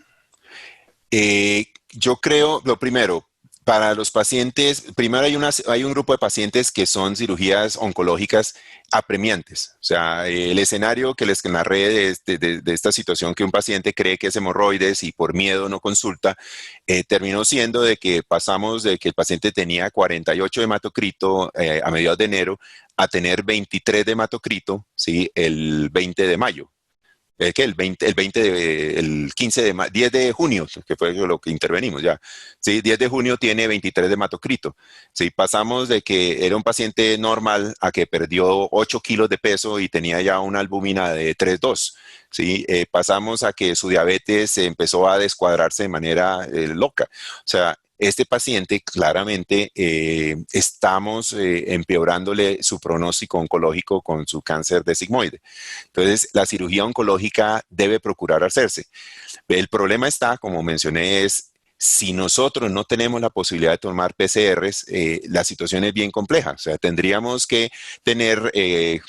Yo creo, lo primero, para los pacientes, primero hay un grupo de pacientes que son cirugías oncológicas apremiantes. O sea, el escenario que les narré de esta situación que un paciente cree que es hemorroides y por miedo no consulta, terminó siendo de que pasamos de que el paciente tenía 48 de hematocrito a mediados de enero a tener 23 de hematocrito, ¿sí? El 20 de mayo. El 15 de 10 de junio, que fue lo que intervenimos ya. Sí, 10 de junio tiene 23 de hematocrito. Sí, pasamos de que era un paciente normal a que perdió 8 kilos de peso y tenía ya una albúmina de 3,2. Sí, pasamos a que su diabetes empezó a descuadrarse de manera loca. O sea, este paciente claramente estamos empeorándole su pronóstico oncológico con su cáncer de sigmoide. Entonces, la cirugía oncológica debe procurar hacerse. El problema está, como mencioné, es Si nosotros no tenemos la posibilidad de tomar PCRs, la situación es bien compleja. O sea, tendríamos que tener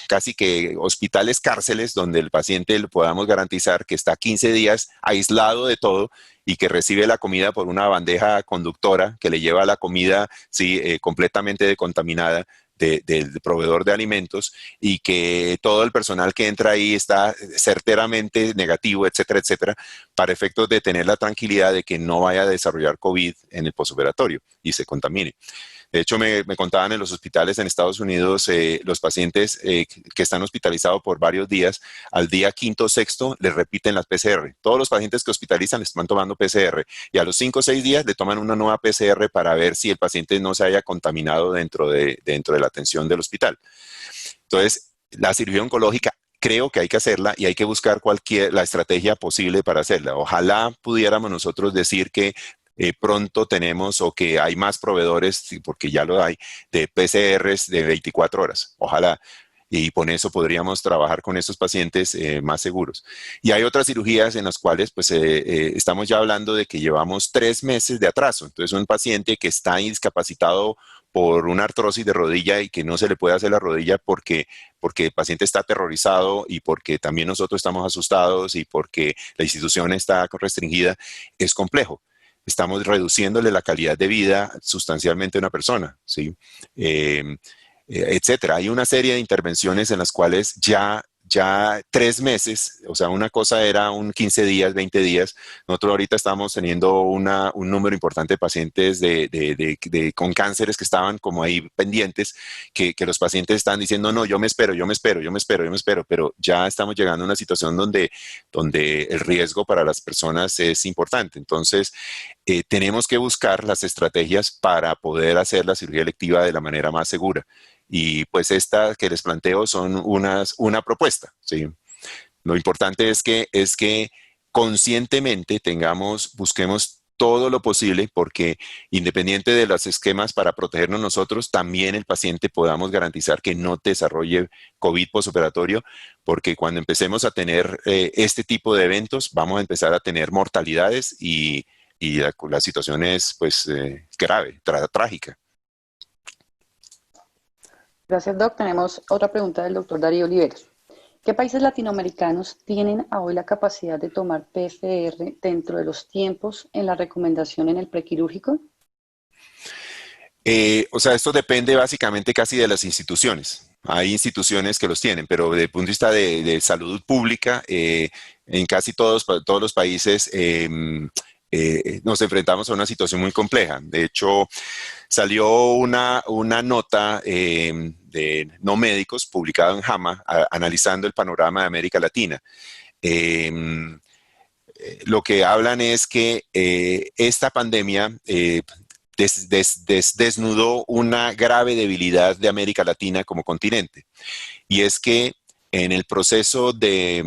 casi que hospitales cárceles donde el paciente le podamos garantizar que está 15 días aislado de todo y que recibe la comida por una bandeja conductora que le lleva la comida, sí, completamente decontaminada del proveedor de alimentos, y que todo el personal que entra ahí está certeramente negativo, etcétera, etcétera, para efectos de tener la tranquilidad de que no vaya a desarrollar COVID en el postoperatorio y se contamine. De hecho, me contaban en los hospitales en Estados Unidos, los pacientes que están hospitalizados por varios días, al día quinto o sexto les repiten las PCR. Todos los pacientes que hospitalizan les están tomando PCR y a los 5 o 6 días le toman una nueva PCR para ver si el paciente no se haya contaminado dentro de la atención del hospital. Entonces, la cirugía oncológica creo que hay que hacerla y hay que buscar la estrategia posible para hacerla. Ojalá pudiéramos nosotros decir que pronto tenemos o que hay más proveedores, porque ya lo hay, de PCRs de 24 horas. Ojalá. Y con eso podríamos trabajar con estos pacientes más seguros. Y hay otras cirugías en las cuales pues, estamos ya hablando de que llevamos 3 meses de atraso. Entonces, un paciente que está discapacitado por una artrosis de rodilla y que no se le puede hacer la rodilla porque el paciente está aterrorizado y porque también nosotros estamos asustados y porque la institución está restringida, es complejo. Estamos reduciéndole la calidad de vida sustancialmente a una persona, ¿sí? Etcétera. Hay una serie de intervenciones en las cuales ya 3 meses, o sea, una cosa era un 15 días, 20 días. Nosotros ahorita estamos teniendo un número importante de pacientes con cánceres que estaban como ahí pendientes, que los pacientes están diciendo, no, yo me espero, pero ya estamos llegando a una situación donde el riesgo para las personas es importante. Entonces, tenemos que buscar las estrategias para poder hacer la cirugía electiva de la manera más segura. Y pues esta que les planteo son una propuesta, ¿sí? Lo importante es que conscientemente busquemos todo lo posible, porque independiente de los esquemas para protegernos nosotros, también el paciente podamos garantizar que no desarrolle COVID postoperatorio, porque cuando empecemos a tener este tipo de eventos, vamos a empezar a tener mortalidades y la situación es pues grave, trágica. Gracias, Doc. Tenemos otra pregunta del doctor Darío Oliveros. ¿Qué países latinoamericanos tienen a hoy la capacidad de tomar PCR dentro de los tiempos en la recomendación en el prequirúrgico? O sea, esto depende básicamente casi de las instituciones. Hay instituciones que los tienen, pero desde el punto de vista de salud pública, en casi todos los países nos enfrentamos a una situación muy compleja. De hecho, salió una nota de no médicos publicada en JAMA analizando el panorama de América Latina. Lo que hablan es que esta pandemia desnudó una grave debilidad de América Latina como continente. Y es que en el proceso de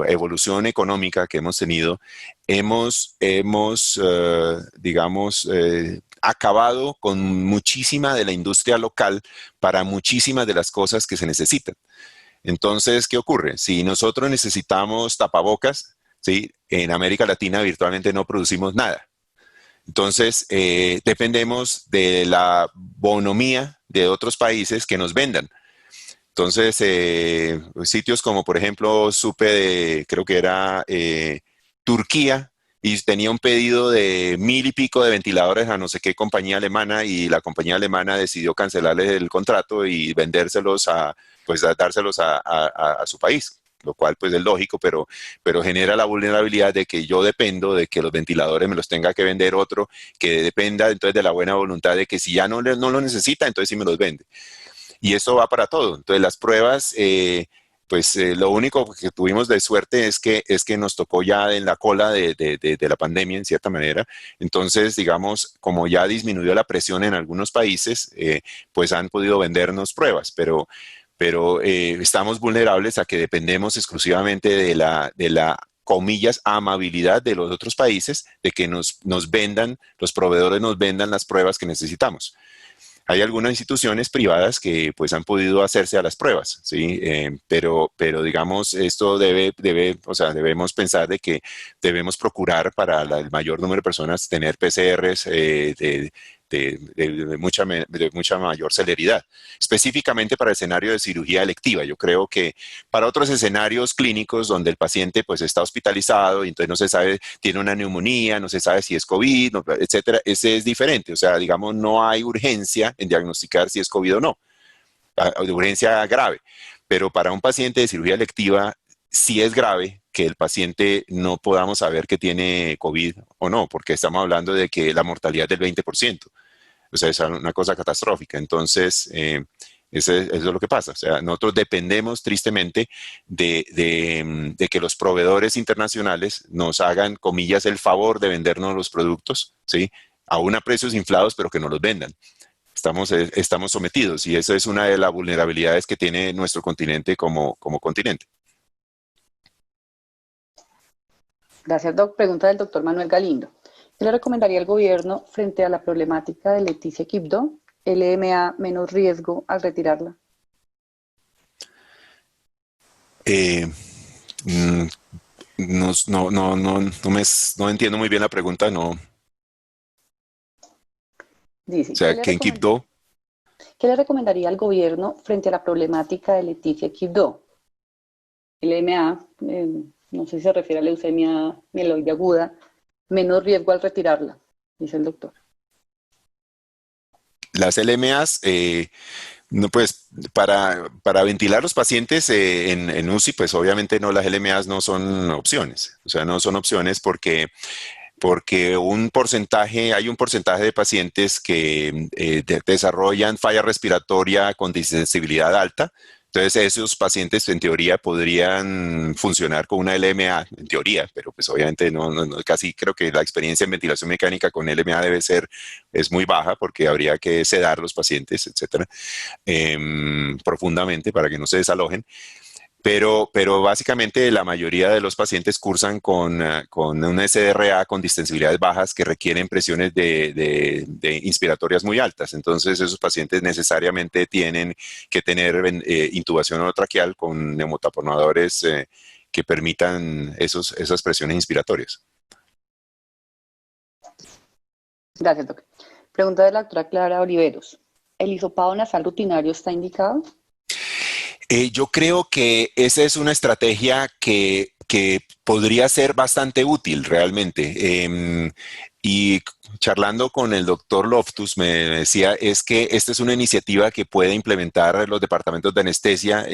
evolución económica que hemos tenido, hemos acabado con muchísima de la industria local para muchísimas de las cosas que se necesitan. Entonces, ¿qué ocurre? Si nosotros necesitamos tapabocas, ¿sí? En América Latina virtualmente no producimos nada. Entonces, dependemos de la bonomía de otros países que nos vendan. Entonces, sitios como, por ejemplo, creo que era Turquía, y tenía un pedido de 1,000 y pico de ventiladores a no sé qué compañía alemana, y la compañía alemana decidió cancelarles el contrato y vendérselos dárselos a su país, lo cual pues es lógico, pero genera la vulnerabilidad de que yo dependo de que los ventiladores me los tenga que vender otro, que dependa entonces de la buena voluntad de que si ya no lo necesita, entonces sí me los vende. Y eso va para todo. Entonces las pruebas, lo único que tuvimos de suerte es que nos tocó ya en la cola de la pandemia, en cierta manera. Entonces, digamos, como ya disminuyó la presión en algunos países, pues han podido vendernos pruebas, pero estamos vulnerables a que dependemos exclusivamente de la comillas, amabilidad de los otros países, de que nos vendan, los proveedores nos vendan las pruebas que necesitamos. Hay algunas instituciones privadas que pues han podido hacerse a las pruebas, ¿sí? Pero digamos, esto o sea, debemos pensar de que debemos procurar para el mayor número de personas tener PCRs de mucha mayor celeridad, específicamente para el escenario de cirugía electiva. Yo creo que para otros escenarios clínicos donde el paciente pues está hospitalizado y entonces no se sabe, tiene una neumonía, no se sabe si es COVID, etcétera, ese es diferente. O sea, digamos, no hay urgencia en diagnosticar si es COVID o no, de urgencia grave. Pero para un paciente de cirugía electiva, sí es grave que el paciente no podamos saber que tiene COVID o no, porque estamos hablando de que la mortalidad es del 20%. O sea, es una cosa catastrófica. Entonces, eso es lo que pasa. O sea, nosotros dependemos tristemente de que los proveedores internacionales nos hagan, comillas, el favor de vendernos los productos, ¿sí? Aún a precios inflados, pero que no los vendan. Estamos sometidos y esa es una de las vulnerabilidades que tiene nuestro continente como continente. Gracias, Doc. Pregunta del doctor Manuel Galindo. ¿Qué le recomendaría al gobierno frente a la problemática de Leticia Quibdó? LMA menos riesgo al retirarla. No entiendo muy bien la pregunta, no. Dice, O sea, ¿quién Quibdó? ¿Qué le recomendaría al gobierno frente a la problemática de Leticia Quibdó? LMA, no sé si se refiere a leucemia mieloide aguda, menos riesgo al retirarla, dice el doctor. Las LMAs, no, pues para ventilar los pacientes en UCI, pues obviamente no, las LMAs no son opciones. O sea, no son opciones porque hay un porcentaje de pacientes que desarrollan falla respiratoria con distensibilidad alta. Entonces, esos pacientes en teoría podrían funcionar con una LMA, en teoría, pero pues obviamente casi creo que la experiencia en ventilación mecánica con LMA es muy baja porque habría que sedar los pacientes, etcétera, profundamente para que no se desalojen. Pero básicamente la mayoría de los pacientes cursan con una SDRA con distensibilidades bajas que requieren presiones de inspiratorias muy altas. Entonces esos pacientes necesariamente tienen que tener intubación orotraqueal con neumotaponadores que permitan esas presiones inspiratorias. Gracias, doctor. Pregunta de la doctora Clara Oliveros. ¿El hisopado nasal rutinario está indicado? Yo creo que esa es una estrategia que podría ser bastante útil realmente. Y charlando con el doctor Loftus me decía, es que esta es una iniciativa que puede implementar los departamentos de anestesia,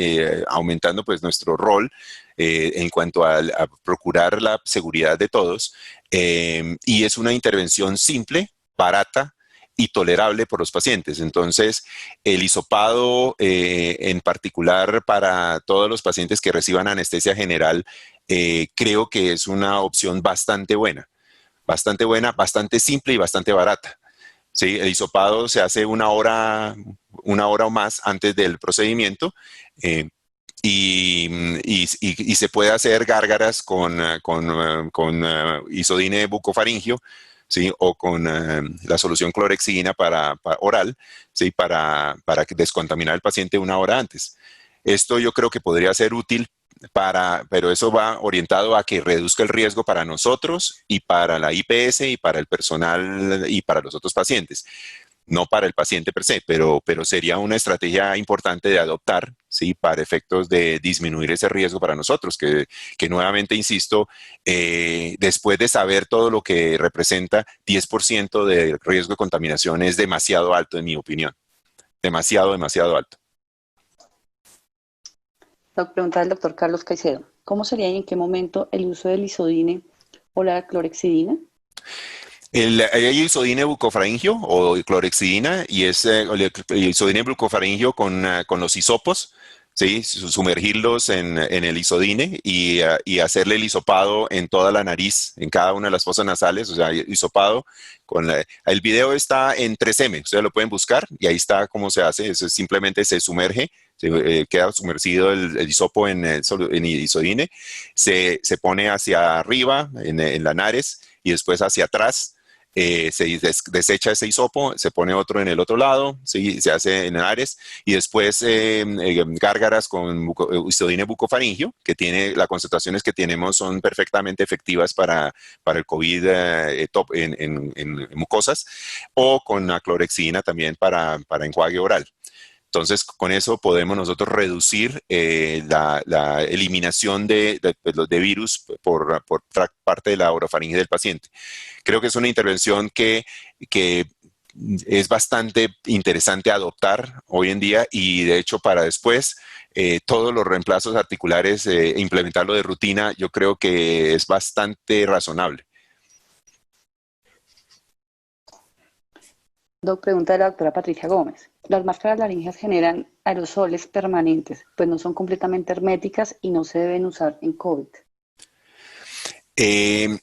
aumentando pues nuestro rol en cuanto a procurar la seguridad de todos. Y es una intervención simple, barata y tolerable por los pacientes. Entonces, el hisopado, en particular para todos los pacientes que reciban anestesia general, creo que es una opción bastante buena, bastante simple y bastante barata. ¿Sí? El hisopado se hace una hora o más antes del procedimiento. Y se puede hacer gárgaras con isodine bucofaringio, ¿sí? O con la solución clorexidina para oral, ¿sí? Para descontaminar al paciente una hora antes. Esto yo creo que podría ser útil pero eso va orientado a que reduzca el riesgo para nosotros y para la IPS y para el personal y para los otros pacientes. No para el paciente per se, pero sería una estrategia importante de adoptar, ¿sí? Para efectos de disminuir ese riesgo para nosotros, que nuevamente, insisto, después de saber todo lo que representa, 10% de riesgo de contaminación es demasiado alto, en mi opinión. Demasiado alto. La pregunta del doctor Carlos Caicedo. ¿Cómo sería y en qué momento el uso del isodine o la clorexidina? Hay isodine bucofaringio o clorexidina y es el isodine bucofaringio con los hisopos, ¿sí? Sumergirlos en el isodine y hacerle el hisopado en toda la nariz, en cada una de las fosas nasales, o sea, hisopado. El video está en 3M, ustedes lo pueden buscar y ahí está cómo se hace. Eso simplemente se sumerge, queda sumergido el hisopo en isodine, se pone hacia arriba en la nares y después hacia atrás desecha ese hisopo, se pone otro en el otro lado, ¿sí? Se hace en Ares, y después gárgaras con Histidine bucofaringio, que tiene las concentraciones que tenemos son perfectamente efectivas para el COVID en mucosas, o con la clorexina también para enjuague oral. Entonces, con eso podemos nosotros reducir la eliminación de virus por parte de la orofaringe del paciente. Creo que es una intervención que es bastante interesante adoptar hoy en día, y de hecho para después todos los reemplazos articulares, implementarlo de rutina, yo creo que es bastante razonable. Doc, pregunta de la doctora Patricia Gómez. Las máscaras laríngeas generan aerosoles permanentes, pues no son completamente herméticas y no se deben usar en COVID. En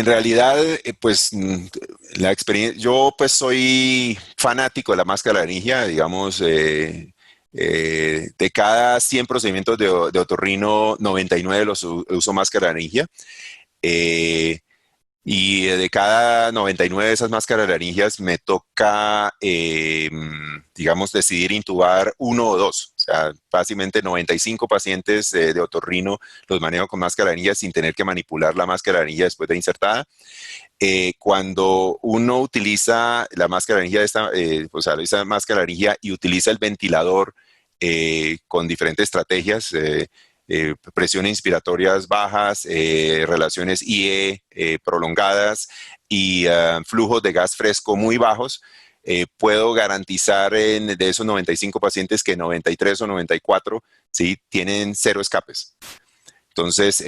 realidad, pues la experiencia, yo pues soy fanático de la máscara laringea, digamos, de cada 100 procedimientos de otorrino, 99 los uso máscara laringea. Y de cada 99 de esas máscaras laringeas me toca, digamos, decidir intubar 1 o 2. O sea, fácilmente 95 pacientes de otorrino los manejo con máscara laringea sin tener que manipular la máscara laringea después de insertada. Cuando uno utiliza la máscara laringea, esa máscara laringea, y utiliza el ventilador con diferentes estrategias, presiones inspiratorias bajas, relaciones IE prolongadas y flujos de gas fresco muy bajos, puedo garantizar de esos 95 pacientes que 93 o 94 ¿sí? Tienen 0 escapes. Entonces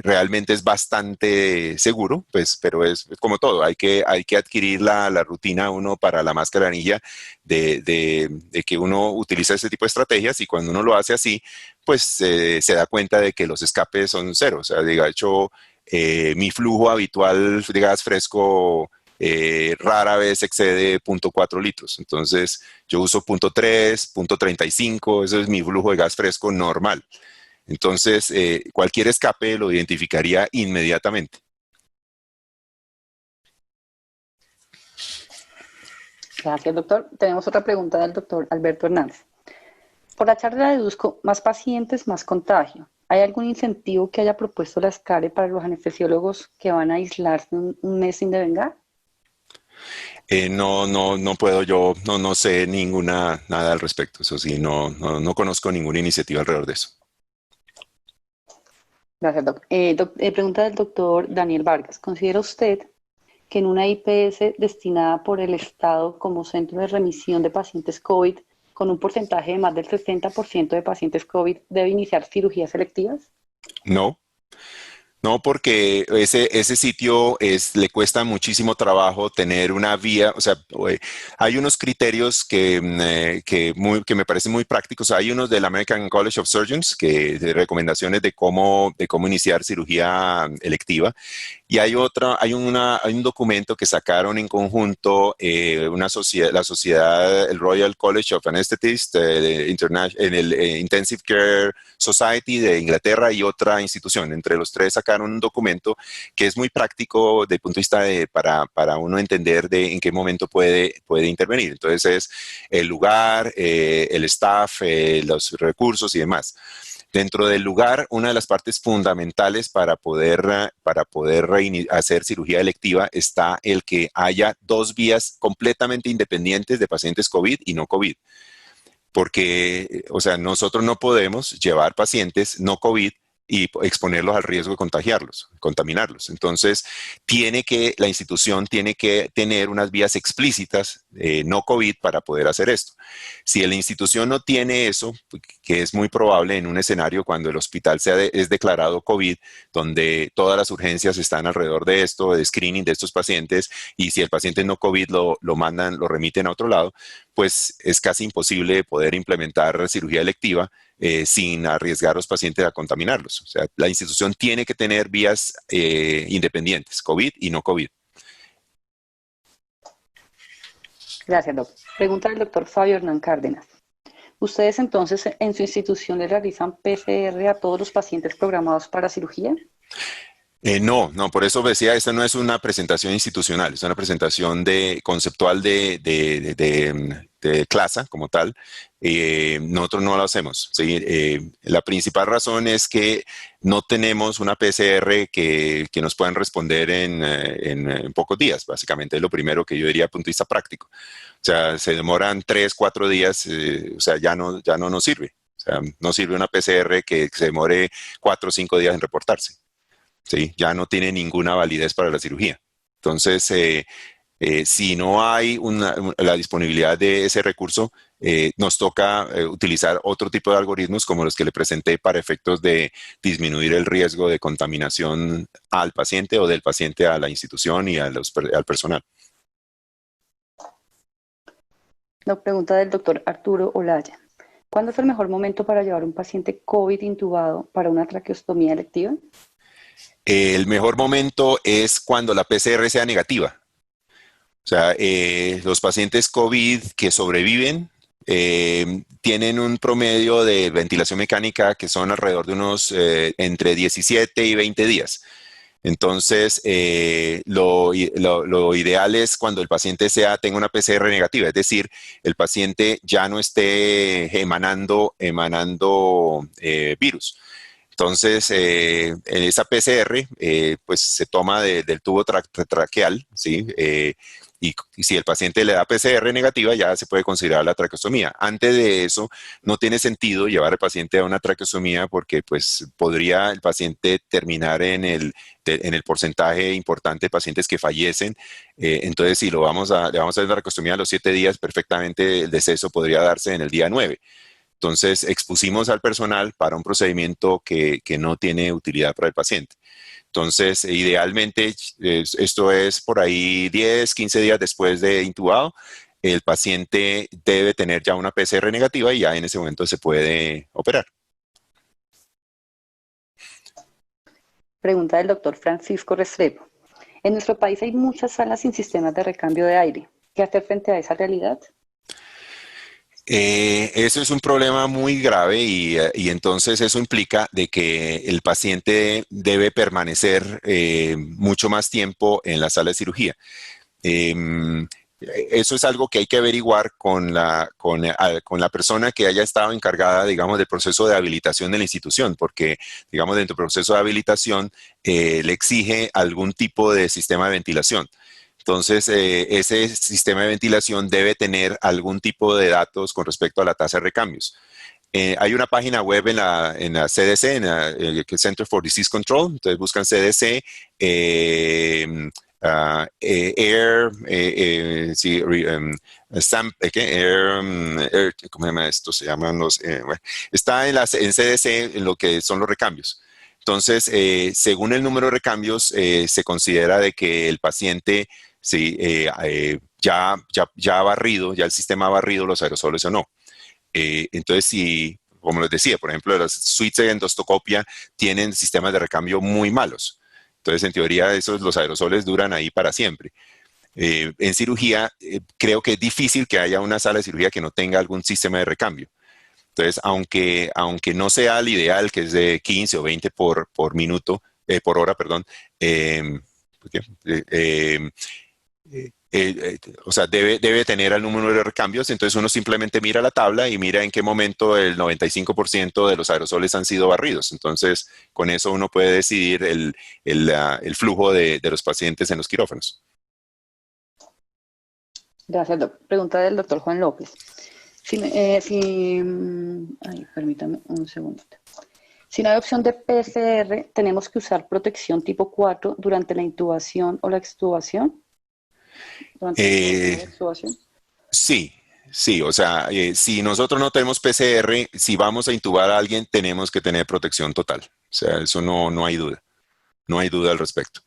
realmente es bastante seguro, pues, pero es como todo, hay que adquirir la rutina uno para la máscara laringea de que uno utiliza ese tipo de estrategias, y cuando uno lo hace así, pues se da cuenta de que los escapes son 0. O sea, de hecho, mi flujo habitual de gas fresco rara vez excede 0.4 litros. Entonces yo uso 0.3, 0.35, eso es mi flujo de gas fresco normal. Entonces, cualquier escape lo identificaría inmediatamente. Gracias, doctor. Tenemos otra pregunta del doctor Alberto Hernández. Por la charla deduzco, más pacientes, más contagio. ¿Hay algún incentivo que haya propuesto la SCARE para los anestesiólogos que van a aislarse un mes sin devengar? No puedo, yo no sé nada al respecto. Eso sí, no conozco ninguna iniciativa alrededor de eso. Gracias, doc. Pregunta del doctor Daniel Vargas. ¿Considera usted que en una IPS destinada por el Estado como centro de remisión de pacientes COVID, con un porcentaje de más del 60% de pacientes COVID, debe iniciar cirugías selectivas? No, porque ese sitio le cuesta muchísimo trabajo tener una vía. O sea, hay unos criterios que me parecen muy prácticos. Hay unos del American College of Surgeons, de recomendaciones de cómo iniciar cirugía electiva. Y hay un documento que sacaron en conjunto la sociedad, el Royal College of Anesthetists, en el Intensive Care Society de Inglaterra, y otra institución. Entre los tres sacaron un documento que es muy práctico desde el punto de vista para uno entender en qué momento puede intervenir. Entonces es el lugar, el staff, los recursos y demás. Dentro del lugar, una de las partes fundamentales para poder hacer cirugía electiva está el que haya 2 vías completamente independientes de pacientes COVID y no COVID. Porque, o sea, nosotros no podemos llevar pacientes no COVID y exponerlos al riesgo de contaminarlos. Entonces, la institución tiene que tener unas vías explícitas no COVID para poder hacer esto. Si la institución no tiene eso, que es muy probable en un escenario cuando el hospital es declarado COVID, donde todas las urgencias están alrededor de esto, de screening de estos pacientes, y si el paciente no COVID lo remiten a otro lado, pues es casi imposible poder implementar cirugía electiva sin arriesgar a los pacientes a contaminarlos. O sea, la institución tiene que tener vías independientes, COVID y no COVID. Gracias, doctor. Pregunta del doctor Fabio Hernán Cárdenas. ¿Ustedes entonces en su institución le realizan PCR a todos los pacientes programados para cirugía? No, por eso decía, esta no es una presentación institucional, es una presentación conceptual de clase como tal. Nosotros no lo hacemos, ¿sí? La principal razón es que no tenemos una PCR que nos puedan responder en pocos días, básicamente es lo primero que yo diría a punto de vista práctico. O sea, se demoran 3, 4 días, o sea, ya no nos sirve. O sea, no sirve una PCR que se demore 4 o 5 días en reportarse. ¿Sí? Ya no tiene ninguna validez para la cirugía. Entonces, si no hay la disponibilidad de ese recurso, nos toca utilizar otro tipo de algoritmos como los que le presenté para efectos de disminuir el riesgo de contaminación al paciente o del paciente a la institución y al personal. La pregunta del doctor Arturo Olaya. ¿Cuándo es el mejor momento para llevar un paciente COVID intubado para una traqueostomía electiva? El mejor momento es cuando la PCR sea negativa. O sea, los pacientes COVID que sobreviven tienen un promedio de ventilación mecánica que son alrededor de unos entre 17 y 20 días. Entonces, lo ideal es cuando el paciente tenga una PCR negativa, es decir, el paciente ya no esté emanando virus. Entonces, en esa PCR, pues se toma del tubo traqueal, ¿sí? Y si el paciente le da PCR negativa, ya se puede considerar la traqueostomía. Antes de eso, no tiene sentido llevar al paciente a una traqueostomía porque pues podría el paciente terminar en el porcentaje importante de pacientes que fallecen. Entonces, si le vamos a hacer la traqueostomía a los 7 días, perfectamente el deceso podría darse en el día 9. Entonces, expusimos al personal para un procedimiento que no tiene utilidad para el paciente. Entonces, idealmente, esto es por ahí 10, 15 días después de intubado, el paciente debe tener ya una PCR negativa y ya en ese momento se puede operar. Pregunta del doctor Francisco Restrepo. En nuestro país hay muchas salas sin sistemas de recambio de aire. ¿Qué hacer frente a esa realidad? Eso es un problema muy grave y entonces eso implica de que el paciente debe permanecer mucho más tiempo en la sala de cirugía. Em, Eso es algo que hay que averiguar con la persona que haya estado encargada, digamos, del proceso de habilitación de la institución, porque, digamos, dentro del proceso de habilitación le exige algún tipo de sistema de ventilación. Entonces, ese sistema de ventilación debe tener algún tipo de datos con respecto a la tasa de recambios. Hay una página web en la CDC, Center for Disease Control. Entonces buscan CDC, Air, sí, ¿cómo se llama esto? Se llaman bueno, está en CDC en lo que son los recambios. Entonces, según el número de recambios, se considera de que el paciente sí, ya ha barrido, ya el sistema ha barrido los aerosoles o no. Entonces, si, como les decía, por ejemplo, las suites de endoscopia tienen sistemas de recambio muy malos. Entonces, en teoría, los aerosoles duran ahí para siempre. En cirugía, creo que es difícil que haya una sala de cirugía que no tenga algún sistema de recambio. Entonces, aunque no sea el ideal, que es de 15 o 20 por hora, perdón, eh, eh, o sea, debe tener el número de recambios, entonces uno simplemente mira la tabla y mira en qué momento el 95% de los aerosoles han sido barridos. Entonces, con eso uno puede decidir el flujo de los pacientes en los quirófanos. Gracias, doctor. Pregunta del doctor Juan López. Permítame un segundito. Si no hay opción de PCR, ¿tenemos que usar protección tipo 4 durante la intubación o la extubación? Sí, o sea, si nosotros no tenemos PCR, si vamos a intubar a alguien, tenemos que tener protección total. O sea, eso no hay duda. No hay duda al respecto.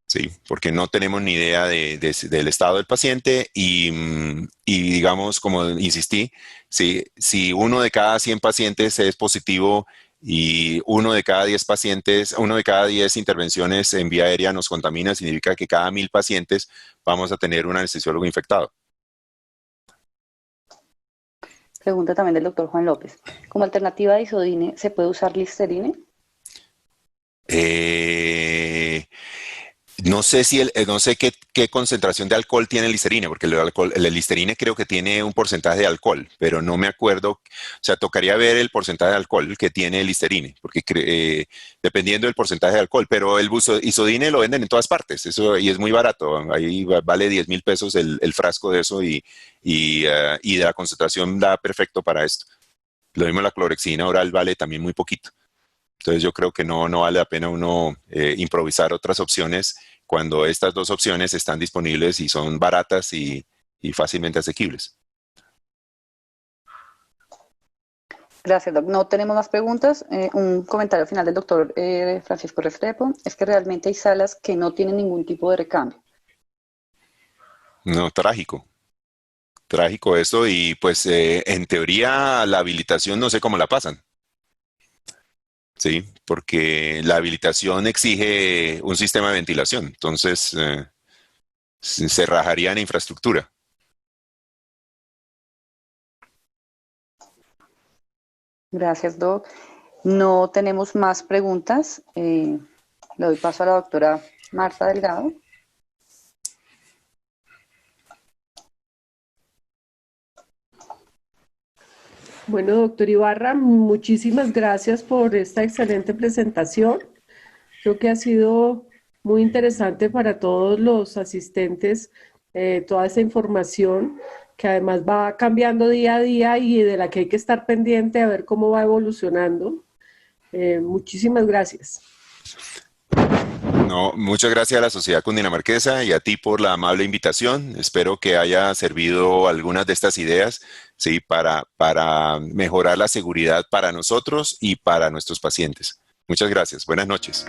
Sí, porque no tenemos ni idea del estado del paciente y digamos, como insistí, si uno de cada 100 pacientes es positivo y uno de cada 10 intervenciones en vía aérea nos contamina, significa que cada 1000 pacientes vamos a tener un anestesiólogo infectado. Pregunta también del doctor Juan López. ¿Como alternativa de isodine, se puede usar Listerine? No sé si no sé qué concentración de alcohol tiene el Listerine, porque el Listerine creo que tiene un porcentaje de alcohol, pero no me acuerdo, o sea, tocaría ver el porcentaje de alcohol que tiene el Listerine, porque dependiendo del porcentaje de alcohol, pero el Isodine lo venden en todas partes, eso, y es muy barato, ahí vale 10,000 pesos el frasco de eso y de la concentración da perfecto para esto. Lo mismo la clorexidina oral vale también muy poquito. Entonces yo creo que no vale la pena uno improvisar otras opciones cuando estas dos opciones están disponibles y son baratas y fácilmente asequibles. Gracias, Doc. No tenemos más preguntas. Un comentario final del doctor Francisco Restrepo es que realmente hay salas que no tienen ningún tipo de recambio. No, trágico. Trágico eso y pues en teoría la habilitación no sé cómo la pasan. Sí, porque la habilitación exige un sistema de ventilación, entonces se rajaría en infraestructura. Gracias, Doc. No tenemos más preguntas. Le doy paso a la doctora Marta Delgado. Bueno, doctor Ibarra, muchísimas gracias por esta excelente presentación. Creo que ha sido muy interesante para todos los asistentes toda esa información que además va cambiando día a día y de la que hay que estar pendiente a ver cómo va evolucionando. Muchísimas gracias. No, muchas gracias a la Sociedad Cundinamarquesa y a ti por la amable invitación. Espero que haya servido algunas de estas ideas, ¿sí? para mejorar la seguridad para nosotros y para nuestros pacientes. Muchas gracias. Buenas noches.